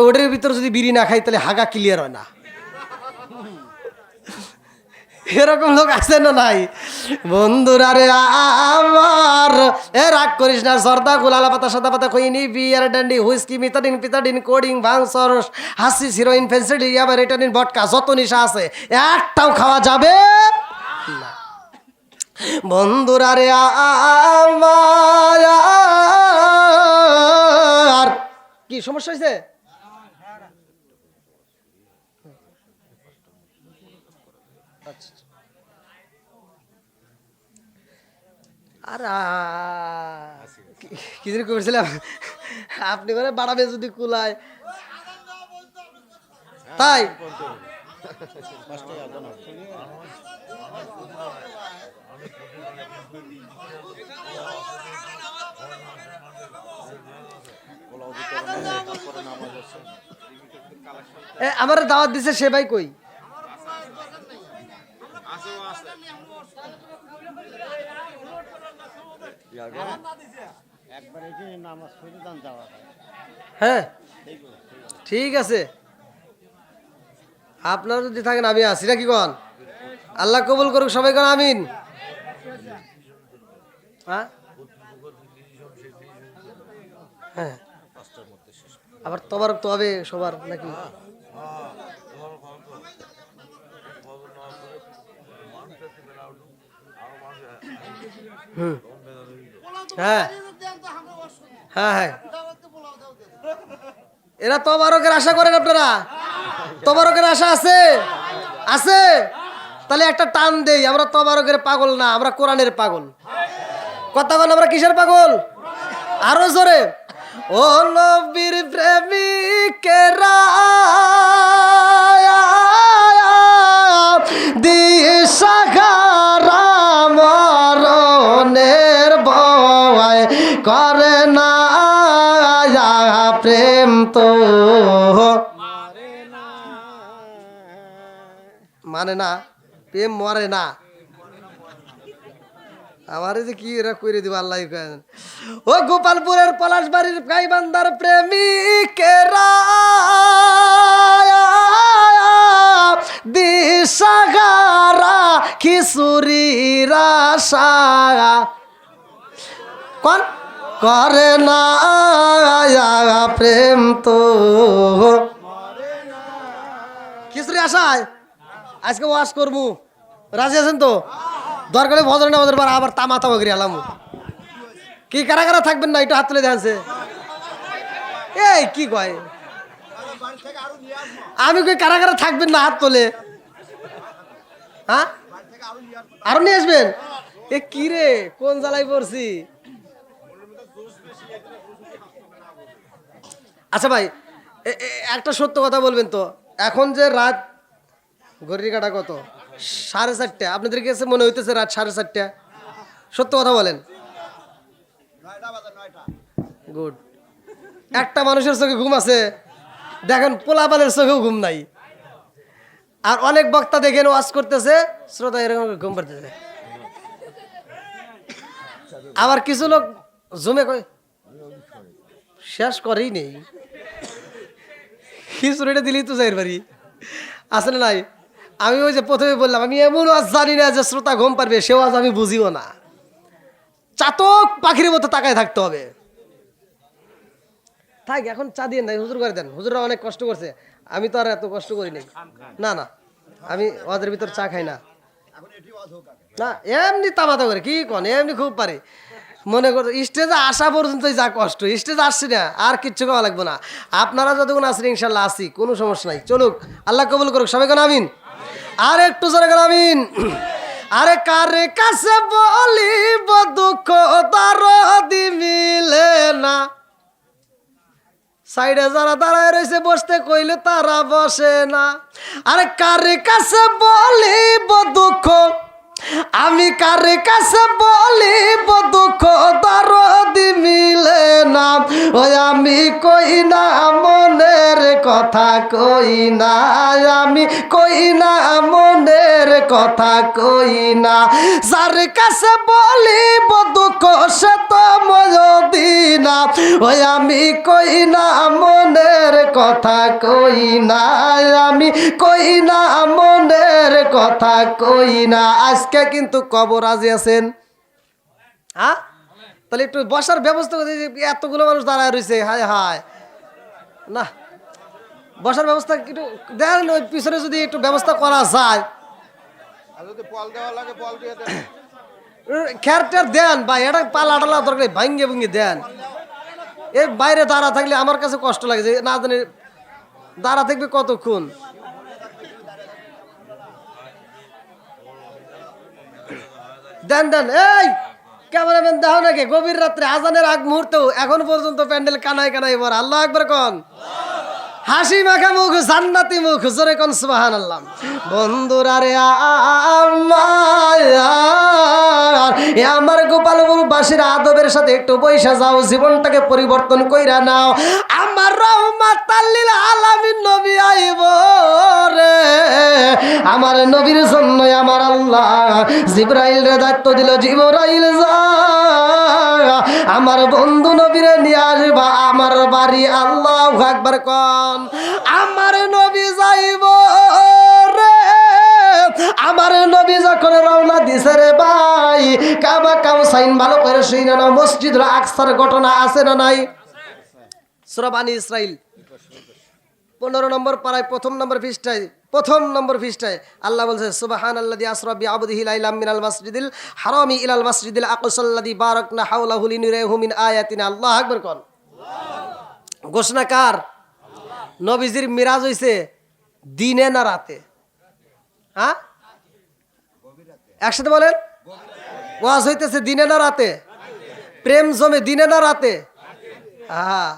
ওটার ভিতর যদি বিড়ি না খাই তাহলে হাগা ক্লিয়ার হয় না। এরকম লোক আছে না নাই? বন্ধুরা রে আমার, এ রাগ করিস না। সর্দা গুলালা পাতা সাদা পাতা খইনি বিয়ার ডান্ডি হুইস্কি মিথাডিন পিতাডিন কোডিং ভাং সরস হাসি হিরোইন ফেন্সিডি ইয়াবা রেটানিন বটকা, যত নেশা আছে একটাও খাওয়া যাবে না। বন্ধুরা রে আমার, কি সমস্যা হয়েছে? আর কি জানি করেছিলাম, আপনি করে বাড়াবে যদি কুলায় তাই। আমার দাওয়াত দিছে সে ভাই কই? হ্যাঁ ঠিক আছে, আপনারা যদি থাকেন আমি আসি নাকি কন? আল্লাহ কবুল করুক, সবাই কন আমিন। হ্যাঁ হ্যাঁ, আবার তবারক তো হবে সবার নাকি? হুম হ্যাঁ হ্যাঁ হ্যাঁ, এরা তবারকের আশা করেন আপনারা? তবারকের আশা আছে? আছে? তাহলে একটা টান দেই, আমরা তবারকের পাগল না, আমরা কোরআনের পাগল। কথা বল, আমরা কিসের পাগল? আরো জোরে। ও নবীর প্রেমিকেরা দিশাহারা মরণের ভয় করে না, প্রেম তো মানে না, প্রেম মরে না। আমার যে কি এরা করে দিব আল্লাহ। ও গোপালপুরের পলাশবাড়ির গাইবান্ধার প্রেমিকেরা দিশাহারা কিশোরীর আশা কোন করে না, প্রেম তো কিশোরী আশায় আজকে ওয়াশ করবো, রাজি আছেন তো? দরকারে ভজর না ভজর আবার তামা তামা করে আলাম। কি কারা কারা থাকবেন না একটু হাত তুলে দেখাচ্ছে। এই কি কয়, আমি কই কারা কারা থাকবেন না হাত তোলে? হ্যাঁ আরো নিয়ে আসবেন? এ কি রে, কোন জ্বালাই পড়ছি? আচ্ছা ভাই একটা সত্য কথা বলবেন তো, এখন যে রাত ঘড়ির কাটা কত 4:30, আপনাদের কাছে মনে হইতেছে রাত 4:30? সত্য কথা বলেন। গুড। একটা মানুষের চোখে ঘুম আছে, দেখেন পোলাপানের চোখেও ঘুম নাই। আর অনেক বক্তা দেখেন ওয়াজ করতেছে, শ্রোতা এরকম ঘুম পাড়তেছে। আবার কিছু লোক জমে কয় শেষ করেই নেই, খিচুড়িটা দিলেই তো যাইর বাড়ি আসলে নাই। আমি ওই যে প্রথমে বললাম আমি এমন আজ জানি না যে শ্রোতা ঘুম পারবে, সেও আজ আমি বুঝিও না। চাতক পাখির মতো তাকায় থাকতে হবে। থাক, এখন চা দিয়ে নাই, হুজুর করে দেন। হুজুররা অনেক কষ্ট করছে, আমি তো আর এত কষ্ট করি নাই। না না, আমি ওদের ভিতর চা খাই না। না এমনি তামাতা করে কি কন, এমনি খুব পারে। মনে করো স্টেজে আসা পর্যন্তই যা কষ্ট, স্টেজে আসছি না আর কিচ্ছু খাওয়া লাগবে না। আপনারা যতক্ষণ আসেন ইনশাল্লাহ আসি, কোনো সমস্যা নাই। চলুক, আল্লাহ কবুল করুক। সবাই কেন আমিন। আর একটু জোরে কেন আমিন। আরে কারে কাছে বলিব দুঃখ দরদি মিলে না, সাইডে যারা দাঁড়ায় রয়েছে বসতে কইলে তারা বসে না। আরে কারে কাছে বলিব দুঃখ, আমি কারে কাছে বলিব দুঃখ দরদি মিলে না। ওই আমি কই না মনের কথা, কই না আমি, কই না মনের কথা কই না। যার কাছে বলিব দুঃখ সে তো মদিনা। ওই আমি কই না মনের কথা কই না, আমি কই না মনের কথা কই না। আজকে কিন্তু কবর রাজি আছেন? হ্যাঁ, তাহলে একটু বসার ব্যবস্থা করে, এতগুলো মানুষ দাঁড়ায় রয়েছে। হায় হায়, না বসার ব্যবস্থা একটু দেন, ওই পিছনে যদি একটু ব্যবস্থা করা যায়। খেয়ার দেন ভাই, এটা পালা টালা দরকার ভাঙ্গে ভুঙ্গে দেন। এই বাইরে দাঁড়া থাকলে আমার কাছে কষ্ট লাগে, যে না জানি দাঁড়া থাকবে কতক্ষণ। দেন দেন। এই ক্যামেরাম্যান দেখো নাকি, গভীর রাত্রে আজানের আগ মুহূর্ত এখন পর্যন্ত প্যান্ডেল কানায় কানায় ভরা। আল্লাহ আকবার কন। হাসি মাখা মুখ, জান্নাতি মুখ, জোরে কোন সুবহানাল্লাহ। বন্ধুরা রে আমার গোপালপুর বাসীর আদবের সাথে একটু বৈশা যাও, জীবনটাকে পরিবর্তন কইরা নাও। আমার রহমাতাল লিল আলামিন নবী আইব রে, আমার নবীর জন্য আমার আল্লাহ জিবরাইল রে দায়িত্ব দিল, জিবরাইল যা আমার বন্ধু নবীরে নিয়ে আসবা আমার বাড়ি। আল্লাহু আকবার কন। আমার নবী যাইব রে, আমার নবী যখন রওনা দিছে রে ভাই, কাবা কাউসাইন ভালো করে শুইনা নাও। মসজিদুল আকসার ঘটনা আছে না নাই? সূরা বানী ইসরাইল 15 নম্বর পারায় প্রথম নম্বর পৃষ্ঠায় আল্লাহ বলছে সুবহানাল্লাযী আসরা বিআবদিহি লাইলাম মিনাল মাসজিদিল হারামি ইলাল মাসজিদিল আকসাল্লাযী বারাকনা হাওলাহু লিনুরিহু মিন আয়াতিনা। আল্লাহু আকবার কোন। ঘোষণা কার? নবীজির মিরাজ হইছে দিনে না রাতে? হ্যাঁ, একসাথে বলেন। ওয়াজ হইতেছে দিনে না রাতে? প্রেম জমে দিনে না রাতে? হ্যাঁ,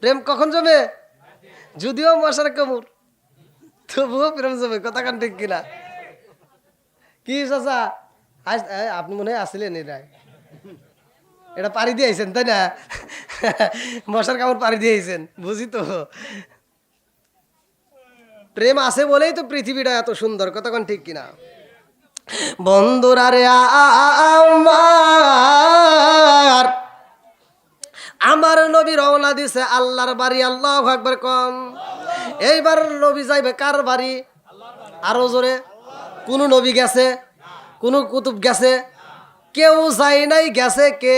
প্রেম কখন জমে? যদিও মশার কামড়, তবুও প্রেম জমে। কথা কান ঠিক কিনা? কি চাচা আপনি মনে হয় আসলেন, এটা পাড়ি দিয়েছেন তাই না? মশার কামড় পাড়ি দিয়েছেন, বুঝি তো। প্রেম আছে বলেই তো পৃথিবীটা এত সুন্দর। কথা কান ঠিক কিনা? বন্ধুরা রে আমার নবী রওনা দিছে আল্লাহর বাড়ি। আল্লাহু আকবার কোন। এইবার নবী যাইবে কার বাড়ি? আরো জোরে। কোন নবী গেছে? কোন কুতুব গেছে? কেউ যায় নাই। গেছে কে?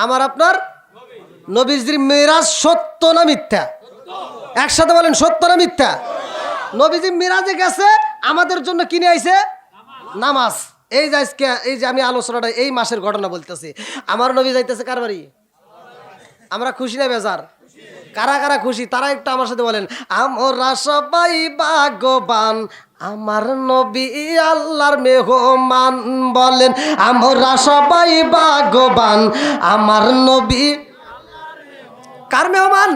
আমার আপনার নবীজির মিরাজ সত্য না মিথ্যা? একসাথে বলেন, সত্য না মিথ্যা? নবীজি মিরাজে গেছে, আমাদের জন্য কিনে আইছে নামাজ। এই যে আজকে এই যে আমি আলোচনাটা এই মাসের ঘটনা বলতেছি। আমার নবী যাইতেছে কার বাড়ি? আমরা খুশি না বেজার? কারা কারা খুশি তারা একটু আমার সাথে বলেন। আমরা সবাই ভাগ্যবান, আমার নবী আল্লাহর মেহমান। বলেন, আমরা সবাই ভাগ্যবান, আমার নবী কার মেহমান?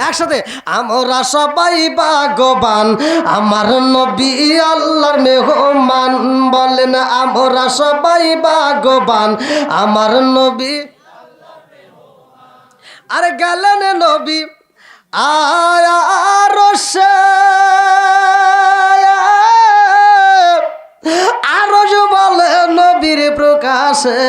একসাথে, আমরা সবাই ভাগ্যবান, আমার নবী আল্লাহর মেহমান। বলেন, আমরা সবাই ভাগ্যবান, আমার নবী। আরে গেলেন নবী আরশে, আরশ বলে নবীর প্রকাশ পাশে,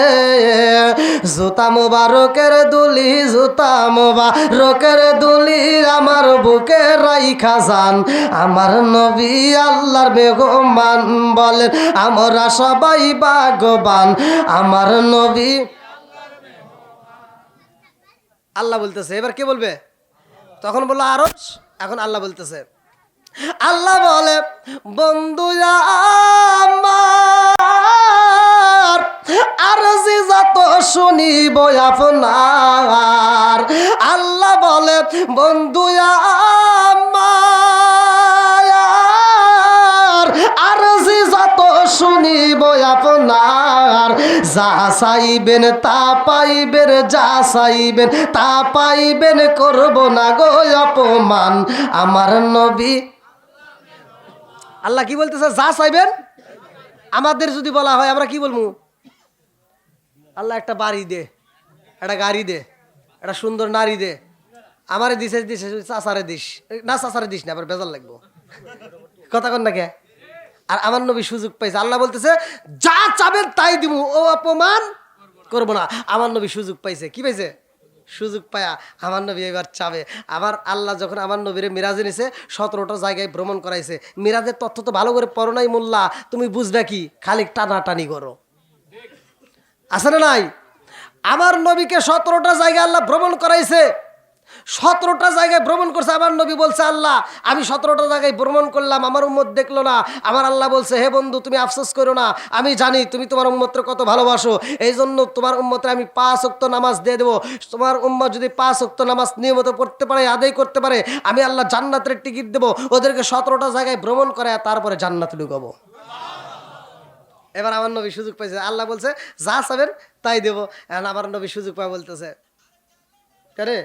জুতা মোবারকের দুলি, জুতা মোবারকের দুলি আমার বুকে রাইখা যান। আমার নবী আল্লাহর মেহমান, বলেন আমরা সবাই ভাগ্যবান। আমার নবী আল্লাহ বলতেছে, এবার কে বলবে? তখন বললো আরশ, এখন আল্লাহ বলতেছে। আল্লাহ বলে বন্ধু আমার আরজি যত শুনিব আপনার। আল্লাহ বলে বন্ধু আমার আরজি যত শুনিব আপনার। যা চাইবেন তা পাইবেন, যা চাইবেন তা পাইবেন, করব না গো অপমান। আমার নবী আল্লাহ কি বলতেছে? যা চাইবেন। আমাদের যদি বলা হয় আমরা কি বলবো? আল্লাহ একটা বাড়ি দে, একটা গাড়ি দে, একটা সুন্দর নারী দে। আমারে দিছে দিছে, চাচারে দিস না, চাচারে দিস না, আবার বেজার লাগবো। কথা কন না কে? আর আমার নবী সুযোগ পাইছে, আল্লাহ বলতেছে যা চাবেন তাই দিব, ও অপমান করবো না। আমার নবী সুযোগ পাইছে, কি পাইছে? সুযোগ পায়া আমার নবী এবার চাবে। আবার আল্লাহ যখন আমার নবীরে মিরাজে নিছে, 17টা জায়গায় ভ্রমণ করাইছে। মিরাজের তথ্য তো ভালো করে পড়ো নাই মোল্লা, তুমি বুঝবে কি? খালি টানাটানি করো, আছে না নাই? আমার নবীকে 17টা জায়গায় আল্লাহ ভ্রমণ করাইছে। 17টা জায়গায় ভ্রমণ করছে। আমার নবী বলছে আল্লাহ আমি 17টা জায়গায় ভ্রমণ করলাম, আমার উম্মত দেখলো না। আমার আল্লাহ বলছে হে বন্ধু তুমি আফসোস করো না, আমি জানি তুমি তোমার উম্মতকে কত ভালোবাসো, এই জন্য তোমার উম্মতরে আমি 5 ওয়াক্ত নামাজ দিয়ে দেবো। তোমার উম্মত যদি 5 ওয়াক্ত নামাজ নিয়মিত পড়তে পারে, আদায় করতে পারে, আমি আল্লাহ জান্নাতের টিকিট দেবো। ওদেরকে 17টা জায়গায় ভ্রমণ করে তারপরে জান্নাতে ঢুকাবো। এবার আমার নবী সুযোগ পাইছে, আল্লাহ বলছে যা চাবেন তাই দেবো। এখন আমার নবী সুযোগ পায় বলতেছে কেরে?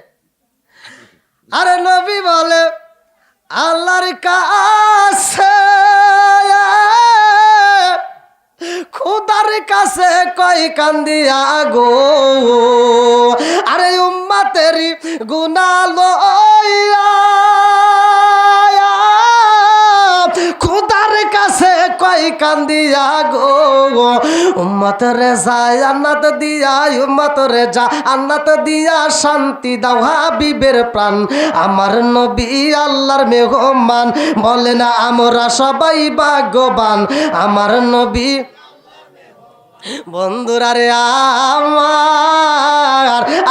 আরে নবী বলে আল্লাহর কাছে, খোদার কাছে কই কান্দিয়া গো, আরে উম্মতেরি গুনাহ লইয়া, খোদার কাছে কই কান্দিয়া গো, উম্মতরে যায় জান্নাত দিয়া, উম্মতরে যা জান্নাত দিয়া, শান্তি দাও হাবিবের প্রাণ। আমার নবী আল্লাহর মেহমান, বলে না আমরা সবাই ভাগ্যবান। আমার নবী বন্ধুরা রে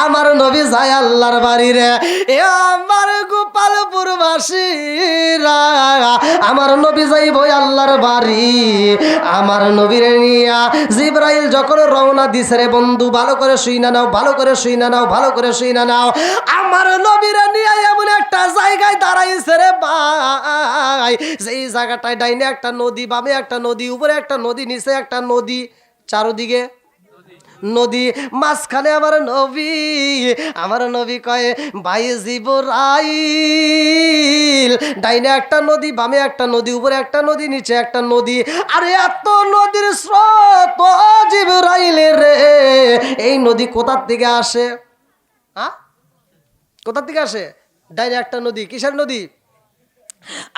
আমার নবী যায় আল্লাহর বাড়ি রে। এ আমার গোপালপুর বাসীরা, আমার নবী যাইব আল্লাহর বাড়ি। আমার নবীর নিয়া জিবরাইল যখন রওনা দিছে রে বন্ধু, ভালো করে শুই না নাও, ভালো করে শুই না নাও, ভালো করে শুই না নাও। আমার নবীর নিয়া এমন একটা জায়গায় দাঁড়াইছে রে ভাই, যেই জায়গাটায় ডাইনে একটা নদী, বামে একটা নদী, উপরে একটা নদী, নিচে একটা নদী, চারদিকে নদী, মাঝখানে আমার নবী কয়ে ভাই জিবরাইল, ডাইনে একটা নদী, বামে একটা নদী, উপরে একটা নদী, নিচে একটা নদী। আরে এত নদীর স্রোত জিবরাইলের রে, এই নদী কোথার থেকে আসে? কোথার থেকে আসে? ডাইনে একটা নদী, কিসের নদী?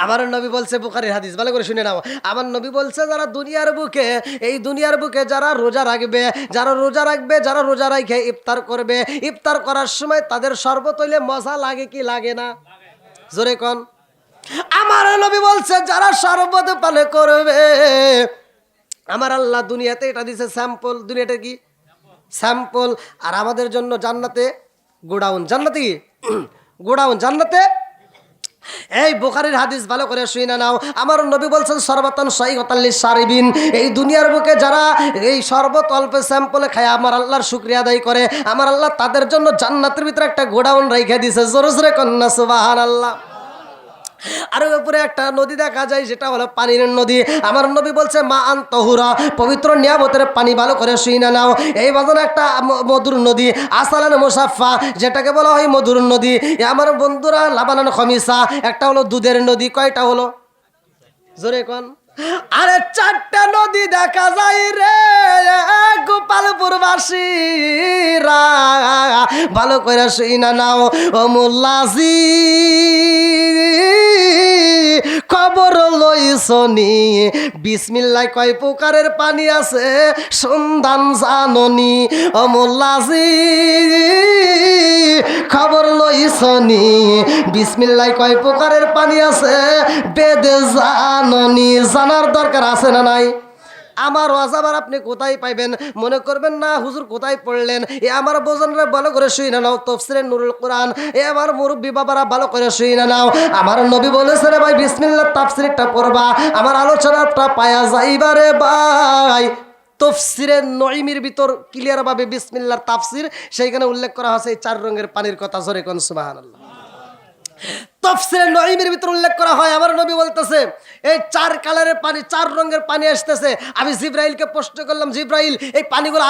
আমার নবী বলছে, বুখারীর হাদিস, ভালো করে শুনে নাও। আমার নবী বলছে যারা দুনিয়ার বুকে, এই দুনিয়ার বুকে যারা রোজা রাখবে, যারা রোজা রাখবে, যারা রোজা রাখে ইফতার করবে, ইফতার করার সময় তাদের শরবত হইলে মজা লাগে কি লাগে না? জোরে কোন। আমার নবী বলছে যারা শরবত পান করবে, আমার আল্লাহ দুনিয়াতে এটা দিছে স্যাম্পল। দুনিয়াটা কি স্যাম্পল, আর আমাদের জন্য জান্নাতে গোডাউন। জান্নাতে কি গোডাউন, জান্নাতে। এই বুখারীর হাদিস, ভালো করে শুনে নাও। আমার নবী বলছেন সরবতান সাইয়্যিতাল লিশারিবিন, এই দুনিয়ার বুকে যারা এই শরবত অল্প স্যাম্পলে খায় আমার আল্লাহর শুকরিয়া আদায় করে, আমার আল্লাহ তাদের জন্য জান্নাতের ভিতরে একটা গোডাউন রেখে দিয়েছে। জোরে জোরে কন্যা সুবহানাল্লাহ। আর উপরে একটা নদী দেখা যায়, যেটা হলো পানির নদী। আমার নবী বলছে মা আন তাহুরা, পবিত্র নিয়ামতের পানি, ভালো করে শুইনা নাও। এই বাজানো একটা মধুর নদী, আসালান মুসাফা, যেটাকে বলা হয় মধুর নদী। আমার বন্ধুরা লাবানান খমিসা, একটা হলো দুধের নদী। কয়টা হলো? জোরে কোন। আরে 4টা নদী দেখা যায় রে গোপালপুর বাসীরা, ভালো করে শুইনা নাও। ও মোল্লাজি খবর লইছনি বিসমিল্লাহ কয় প্রকারের পানি আছে সন্ধান জাননি ও মোল্লাজি খবর লইছনি বিসমিল্লাহ কয় প্রকারের পানি আছে বেদে জাননি জানার দরকার আছে না নাই আমার ওয়াজ আবার আপনি কোথায় পাইবেন মনে করবেন না হুজুর কোথায় পড়লেন এ আমার বোঝনরা ভালো করে শুই না নাও তাফসীরে নুরুল কোরআন এ আমার মুরব্বি বাবারা ভালো করে শুই না নাও আমার নবী বলেছে রে ভাই বিসমিল্লাহ তাফসীরটা পড়বা আমার আলোচনাটা পায়া যাইবারে ভাই তাফসীরে নঈমির ভিতর ক্লিয়ার ভাবে বিসমিল্লাহর তাফসীর সেইখানে উল্লেখ করা আছে এই চার রঙের পানির কথা জোরে কোন সুবহানাল্লাহ তাফসীরে নঈমের ভিতর উল্লেখ করা হয় আমার নবী বলতেছে এই চার কালারের পানি চার রঙের পানি আসতেছে আমি জিবরাইলকে প্রশ্ন করলাম জিবরাইল এই পানিগুলো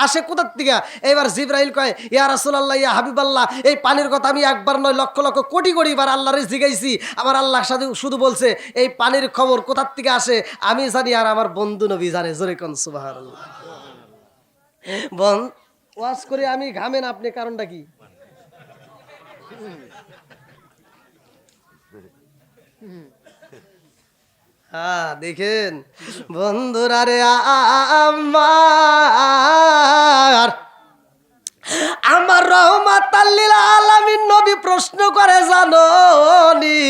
আসে কোথা থেকে এবার জিবরাইল কয় ইয়া রাসূলুল্লাহ ইয়া হাবিবাল্লাহ এই পানির কথা আমি একবার নয় লক্ষ লক্ষ কোটি কোটি বার আল্লাহরে জিগাইছি আমার আল্লাহ শুধু বলছে এই পানির খবর কোথা থেকে আসে আমি জানি আর আমার বন্ধু নবী জানে জোরে কোন সুবহানাল্লাহ ওয়াজ করে আমি ঘামেন আপনি কারণটা কি হ্যাঁ দেখেন বন্ধুরা রে আমার রহমাতাল লিল আলামিন নবী প্রশ্ন করে জানোনি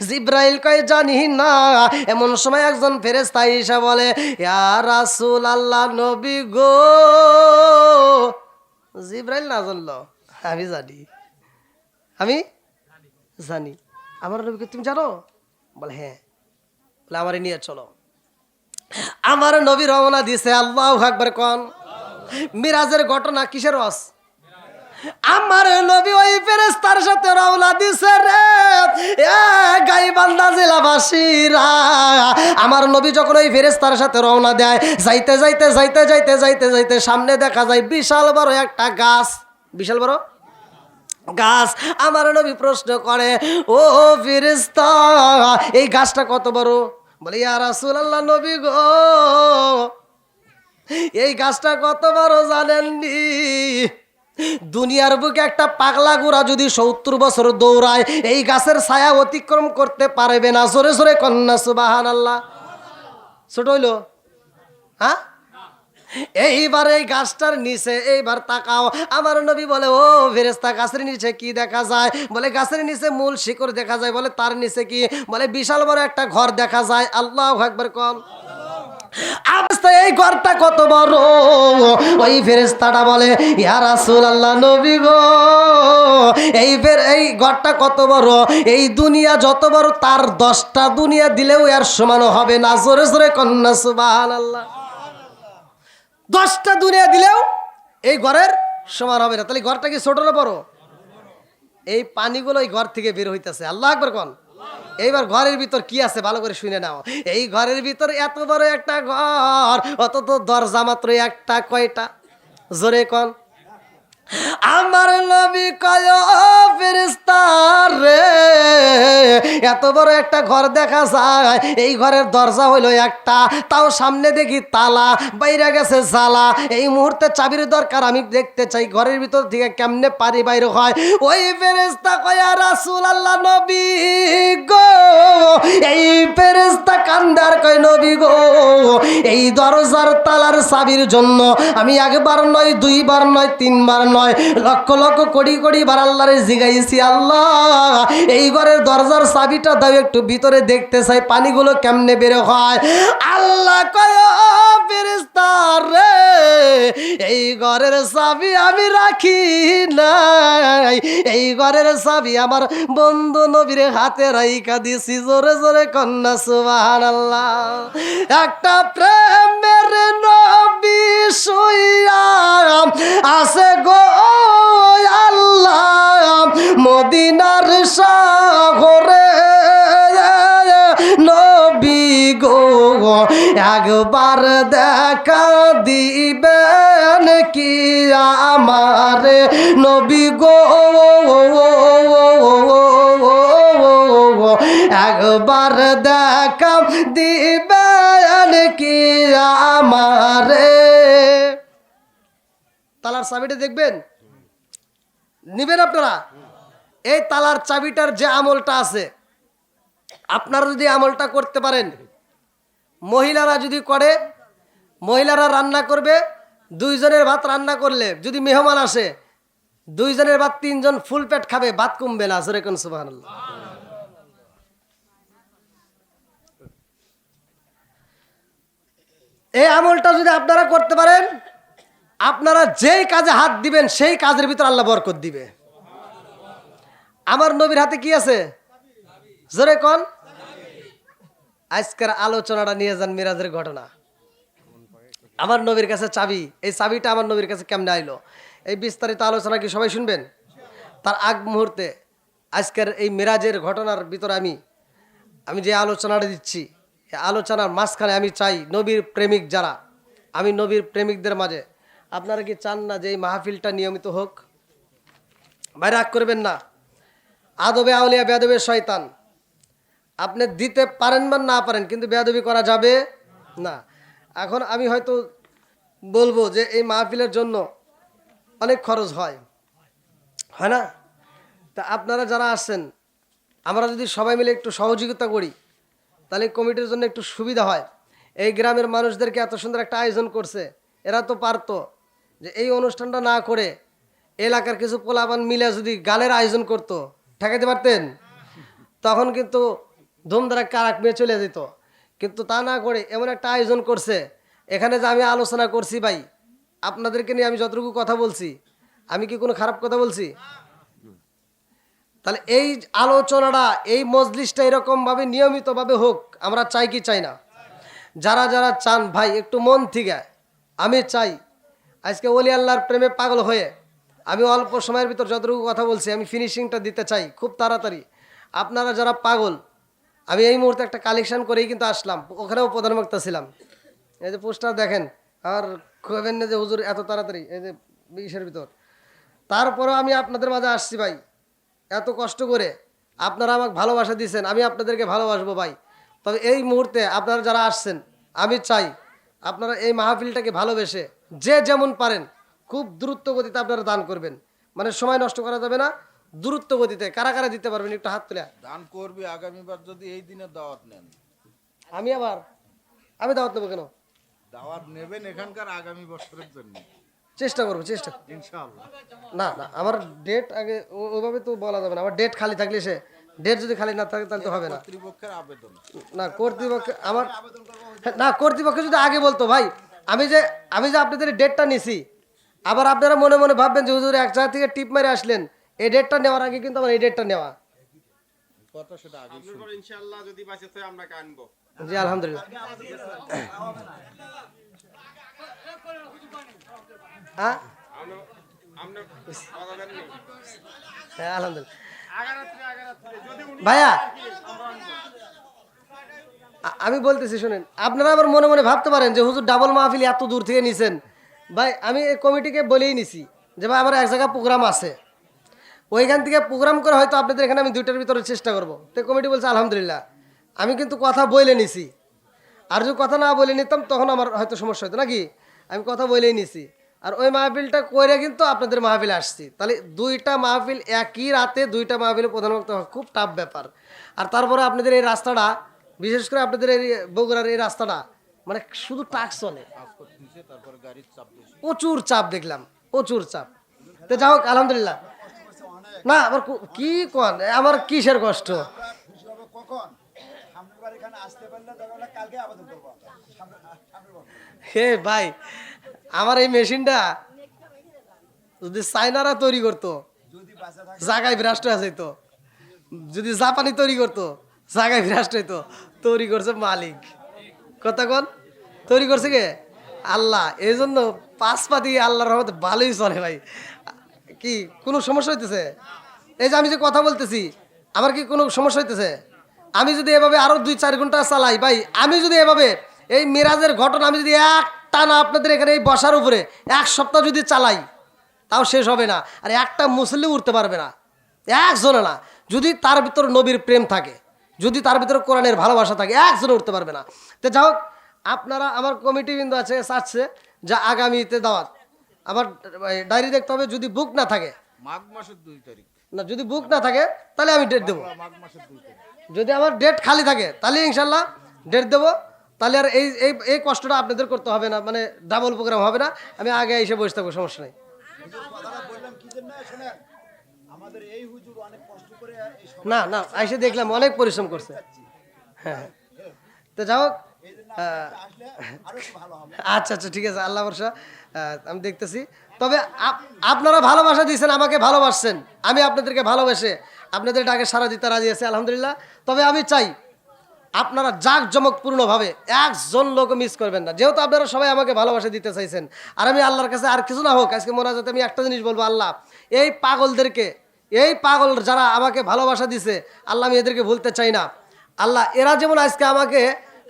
জিবরাইল কয় জানি না এমন সময় একজন ফেরেশতা এসে বলে ইয়া রাসূলুল্লাহ নবী গো জিবরাইল না জানলো আমি জানি আমার নবীকে তুমি জানো বলে হ্যাঁ বলে আমারে নিয়ে চলো আমার নবী রওনা দিছে আল্লাহু আকবার কোন মিরাজের ঘটনা কিসের ওয়াজ আমার নবী ওই ফেরেশতার সাথে রওনা দিছে রে এ গায়বান্ধা জেলাবাসীরা আমার নবী যখন ওই ফেরেশতার সাথে রওনা দেয় যাইতে সামনে দেখা যায় বিশাল বড় একটা গাছ বিশাল বড় গাছ আমার নবী প্রশ্ন করে ও ফেরেশতা এই গাছটা কত বড় বলে ইয়া রাসূলুল্লাহ নবী গো এই গাছটা কত বড় জানেননি দুনিয়ার বুকে একটা পাগলা গোরা যদি ৭০ বছর দৌড়ায় এই গাছের ছায়া অতিক্রম করতে পারবে না জোরে জোরে কন্যা সুবহানাল্লাহ ছোট হইলো হ্যাঁ এইবার এই গাছটার নিচে এইবার তাকাও আমার নবী বলে ও ফেরেশতা গাছের নিচে কি দেখা যায় বলে গাছের নিচে মূল শিকড় দেখা যায় বলে তার নিচে কি বলে বিশাল বড় একটা ঘর দেখা যায় আল্লাহু আকবার কোন এই ঘরটা কত বড় ওই ফেরেশতাটা বলে ইয়া রাসূলুল্লাহ নবী গো এই ঘরটা কত বড় এই দুনিয়া যত বড় তার 10টা দুনিয়া দিলেও এর সমান হবে না জোরে জোরে কন্যা সুবহানাল্লাহ 10টা দুনিয়া দিলেও এই ঘরের সমান হবে না তাহলে ঘরটা কি ছোট না বড় এই পানিগুলো এই ঘর থেকে বের হইতেছে আল্লাহু আকবার কোন এইবার ঘরের ভিতর কি আছে ভালো করে শুনে নাও এই ঘরের ভিতর এত বড় একটা ঘর অত তো দরজা মাত্র একটা কয়টা জোরে কোন আমার নবী কয় ফেরেশতা রে এত বড় একটা ঘর দেখা যায় এই ঘরের দরজা হইলো একটা তাও সামনে দেখি তালা বাইরে গেছে জালা এই মুহূর্তে চাবির দরকার আমি দেখতে চাই ঘরের ভিতর থেকে কেমনে পারি বাইরে হয় ওই ফেরেশতা কয় রাসূলুল্লাহ নবী গো এই ফেরেশতা কান্দার কয় নবী গো এই দরজার তালার চাবির জন্য আমি একবার নয় দুইবার নয় তিনবার নয় লক্ষ লক্ষ কোটি কোটি বার আল্লাহরে জিগাইছি আল্লাহ এই ঘরের দরজার চাবিটা দাও একটু ভিতরে দেখতে চাই পানিগুলো কেমনে বের হয় আল্লাহ কয় ফেরেশতা রে এই ঘরের চাবি আমি রাখি নাই এই ঘরের চাবি আমার বন্ধু নবীর হাতে রাইখা দিছি জোরে জোরে কন্যা সুবহানাল্লাহ একটা প্রেমের নবী শুইয়া আছে গো আল্লাহ মদিনার শহরে নবী গো একবার দেখা দিবেন কি আমারে নবী গো একবার দেখা দিবেন কি আমারে তালার চাবিটা দেখবেন নিবেন আপনারা এই তালার চাবিটার যে আমলটা আছে আপনারা যদি আমলটা করতে পারেন, মহিলারা যদি করে, মহিলারা রান্না করবে, 2 জনের ভাত রান্না করলে যদি মেহমান আসে, 2 জনের ভাত 3 জন ফুল পেট খাবে, ভাত কমবে না। জোরে কোন সুবহানাল্লাহ। এই আমলটা যদি আপনারা করতে পারেন, আপনারা যেই কাজে হাত দিবেন সেই কাজের ভিতর আল্লাহ বরকত দিবে। আমার নবীর হাতে কি আছে? জোরে কোন। আজকের আলোচনাটা নিয়ে যান মিরাজের ঘটনা। আমার নবীর কাছে চাবি, এই চাবিটা আমার নবীর কাছে কেমনে আইলো, এই বিস্তারিত আলোচনা কি সবাই শুনবেন? তার আগ মুহূর্তে আজকের এই মিরাজের ঘটনার ভিতরে আমি যে আলোচনাটা দিচ্ছি, এই আলোচনার মাঝখানে আমি চাই নবীর প্রেমিক যারা, আমি নবীর প্রেমিকদের মাঝে, আপনারা কি চান না যে এই মাহফিলটা নিয়মিত হোক? ভাই রাগ করবেন না। আদবে আউলিয়া বেয়াদবে শয়তান, আপনি দিতে পারেন বা না পারেন, কিন্তু বেয়াদবি করা যাবে না। এখন আমি হয়তো বলবো যে এই মাহফিলের জন্য অনেক খরচ হয় না? তা আপনারা যারা আসছেন, আমরা যদি সবাই মিলে একটু সহযোগিতা করি, তাহলে কমিটির জন্য একটু সুবিধা হয়। এই গ্রামের মানুষদেরকে এত সুন্দর একটা আয়োজন করছে, এরা তো পারতো যে এই অনুষ্ঠানটা না করে এলাকার কিছু পোলাপান মিলে যদি গানের আয়োজন করতো, ঠেকাইতে পারতেন, তখন কিন্তু ধুমধারা কারাক মেয়ে চলে যেত। কিন্তু তা না করে এমন একটা আয়োজন করছে, এখানে যে আমি আলোচনা করছি ভাই, আপনাদেরকে নিয়ে আমি যতটুকু কথা বলছি, আমি কি কোনো খারাপ কথা বলছি? তাহলে এই আলোচনাটা, এই মজলিসটা এরকমভাবে নিয়মিতভাবে হোক, আমরা চাই কি চাই না? যারা যারা চান ভাই একটু মন থেকে, আমি চাই আজকে ওলি আল্লাহর প্রেমে পাগল হয়ে আমি অল্প সময়ের ভিতর যতটুকু কথা বলছি আমি ফিনিশিংটা দিতে চাই খুব তাড়াতাড়ি। আপনারা যারা পাগল, আমি এই মুহূর্তে একটা কালেকশন করেই কিন্তু আসলাম, ওখানেও প্রধান বক্তা ছিলাম। এই যে পোস্টার দেখেন, আর কবেন না যে হুজুর এত তাড়াতাড়ি, এই যে 20-এর ভিতর। তারপরেও আমি আপনাদের মাঝে আসছি ভাই, এত কষ্ট করে আপনারা আমাকে ভালোবাসা দিয়েছেন, আমি আপনাদেরকে ভালোবাসবো ভাই। তবে এই মুহূর্তে আপনারা যারা আসছেন, আমি চাই আপনারা এই মাহফিলটাকে ভালোবেসে যে যেমন পারেন খুব দ্রুত গতিতে আপনারা দান করবেন, মানে সময় নষ্ট করা যাবে না, দ্রুত গতিতে। কারা কারা দিতে পারবেন একটু হাত তুলে? দান করবি আগামীবার যদি এই দিনে দাওয়াত নেন। আমি দাওয়াত নেবো কেন? দাওয়াত নেবেন এখানকার আগামী বছরের জন্য। চেষ্টা করবো, চেষ্টা। ইনশাআল্লাহ। না না, আমার ডেট আগে ওইভাবে তো বলা যাবে না। আমার ডেট খালি থাকলে, সে ডেট যদি খালি না থাকে তাহলে তো হবে না। কর্তৃপক্ষের আবেদন না কর্তৃপক্ষ আমার, না কর্তৃপক্ষ যদি আগে বলতো ভাই, আমি যে আপনাদের ডেটটা নিছি, আবার আপনারা মনে মনে ভাববেন যে হুজুর এক জায়গা থেকে টিপ মেরে আসলেন, এই ডেটটা নেওয়ার আগে কিন্তু আমার এই ডেটটা নেওয়া কথা, সেটা আগে ইনশাআল্লাহ যদি বাঁচে তো আমরা আনবো। জি আলহামদুলিল্লাহ। হ্যাঁ হ্যাঁ আলহামদুলিল্লাহ ভাইয়া, আমি বলতেছি শুনেন, আপনারা আবার মনে মনে ভাবতে পারেন যে হুজুর ডাবল মাহফিল এত দূর থেকে নিছেন। ভাই আমি এই কমিটিকে বলেই নিছি যে ভাই আমার এক জায়গায় প্রোগ্রাম আছে, ওইখান থেকে প্রোগ্রাম করে হয়তো আপনাদের এখানে আমি 2টার ভিতরে চেষ্টা করবো। তো কমিটি বলছে আলহামদুলিল্লাহ। আমি কিন্তু কথা বলে নিছি, আর যদি কথা না বলে নিতাম তখন আমার হয়তো সমস্যা হতো নাকি। আমি কথা বলেই নিছি, আর ওই মাহফিলটা করে কিন্তু আপনাদের মাহফিলে আসছি। তাহলে 2টা মাহফিল একই রাতে, 2টা মাহফিলে প্রধান বক্তা খুব টাফ ব্যাপার। আর তারপরে আপনাদের এই রাস্তাটা, বিশেষ করে আপনাদের এই বগুড়ার এই রাস্তাটা, মানে শুধু ট্রাক চলে, তারপর গাড়ির চাপ বেশি, প্রচুর চাপ দেখলাম, প্রচুর চাপ। তো যাই হোক আলহামদুলিল্লাহ। না আমার কি কন, আমার কিসের কষ্ট? হে ভাই, আমার এই মেশিনটা যদি চাইনারা তৈরি করতো জায়গায় বিরাষ্ট হইতো, যদি জাপানি তৈরি করতো জায়গায় বিরাষ্ট হইতো। তৈরি করছে মালিক, কথা কন, তৈরি করছে কে? আল্লাহ। এই জন্য পাশপাতি আল্লাহর রহমতে ভালোই চলে ভাই। কি কোনো সমস্যা হইতেছে? এই যে আমি যে কথা বলতেছি, আমার কি কোনো সমস্যা হইতেছে? আমি যদি এভাবে আরো 2-4 ঘন্টা চালাই ভাই, আমি যদি এভাবে এই মিরাজের ঘটনা আমি যদি একটা না আপনাদের এখানে এই বসার উপরে 1 সপ্তাহ যদি চালাই, তাও শেষ হবে না। আর একটা মুসল্লি উঠতে পারবে না, একজনে না। যদি তার ভিতর নবীর প্রেম থাকে, যদি তার ভিতরে কোরআনের ভালোবাসা থাকে, একজনে উঠতে পারবে না। তো যাই হোক, আপনারা, আমার কমিটি বিন্দু আছে চাচ্ছে যে আগামীতে দাওয়াত, আমার ডায়েরি দেখতে হবে, যদি বুক না থাকে মাঘ মাসের 2 তারিখ। না যদি বুক না থাকে তাহলে আমি ডেট দেবো। মাঘ মাসের 2 তারিখ। যদি আমার ডেট খালি থাকে তাহলে ইনশাল্লাহ ডেট দেবো। তাহলে আর এই এই এই কষ্টটা আপনাদের করতে হবে না, মানে ডাবল প্রোগ্রাম হবে না, আমি আগে এসে বসে থাকবো, সমস্যা নেই। না না এসে দেখলাম অনেক পরিশ্রম করছে। হ্যাঁ তো যাই হোক, আচ্ছা আচ্ছা ঠিক আছে, আল্লাহ ভরসা, আমি দেখতেছি। তবে আপনারা ভালোবাসা দিয়েছেন, আমাকে ভালোবাসছেন, আমি আপনাদেরকে ভালোবেসে আপনাদের ডাকে সারা দিতে রাজি আছি আলহামদুলিল্লাহ। তবে আমি চাই আপনারা জাঁকজমকপূর্ণভাবে একজন লোক মিস করবেন না, যেহেতু আপনারা সবাই আমাকে ভালোবাসা দিতে চাইছেন। আর আমি আল্লাহর কাছে আর কিছু না হোক, আজকে মোনাজাতে আমি একটা জিনিস বলবো, আল্লাহ এই পাগলদেরকে, এই পাগল যারা আমাকে ভালোবাসা দিছে, আল্লাহ আমি এদেরকে ভুলতে চাই না। আল্লাহ এরা যেমন আজকে আমাকে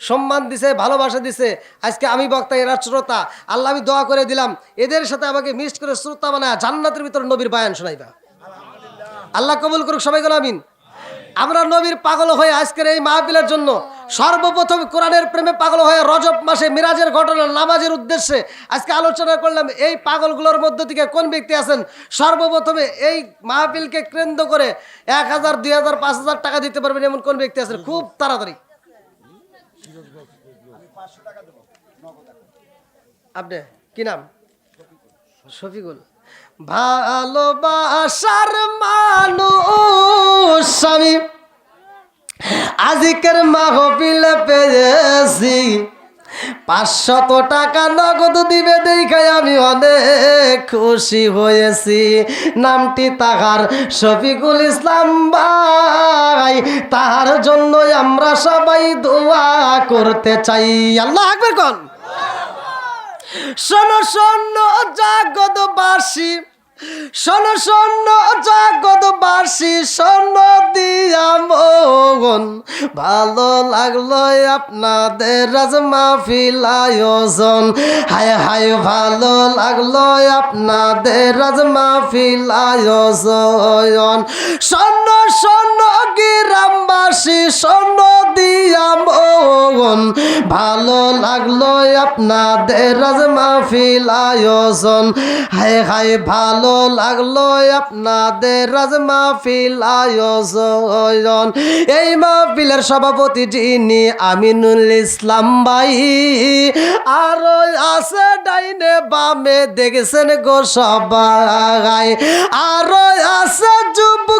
সম্মান দিছে, ভালোবাসা দিছে, আজকে আমি বক্তা, এরা শ্রোতা, আল্লাহ আমি দোয়া করে দিলাম এদের সাথে আমাকে মিক্স করে শ্রোতা বানায় জান্নাতের ভিতর নবীর বায়ান শোনাইবা। আল্লাহ কবুল করুক, সবাই বলো আমিন। আমরা নবীর পাগল হয়ে আজকের এই মাহফিলের জন্য সর্বপ্রথম কোরআনের প্রেমে পাগল হয়ে রজব মাসে মিরাজের ঘটনা নামাজের উদ্দেশ্যে আজকে আলোচনা করলাম। এই পাগলগুলোর মধ্য থেকে কোন ব্যক্তি আছেন সর্বপ্রথমে এই মাহফিলকে কেন্দ্র করে 1000, 2000, 5000 টাকা দিতে পারবেন এমন কোন ব্যক্তি আছেন? খুব তাড়াতাড়ি আপনি কি নাম? শফিকুল। ভালোবাসার মানুষ আমি আজকের মাহফিলে পেয়েছি, 500 টাকা নগদ দিবে দেখাই আমি অনেক খুশি হয়েছি। নামটি তাহার শফিকুল ইসলাম ভাই, তাহার জন্য আমরা সবাই দোয়া করতে চাই। আল্লাহু আকবার কোন। শোনো শোনো জগৎবাসী, শোনো শোনো জগৎবাসী, শোনো দিয়া মন, ভালো লাগলো আপনাদের আজ মাহফিল আয়োজন। হায় হায় ভালো লাগলো আপনাদের আজ মাহফিল আয়োজন। শোনো শোনো গ্রামবাসী, শোনো দিয়া মন, ভালো লাগলো আপনাদের আজ মাহফিল আয়োজন। হায় হায় ভালো লাগলো আপনাদের আজ মাহফিল আয়োজন। এই মাহফিলের সভাপতি যিনি আমিনুল ইসলাম ভাই, আর আছে ডাইনে বামে দেখছেন গো সবাই, আর আছে যুবক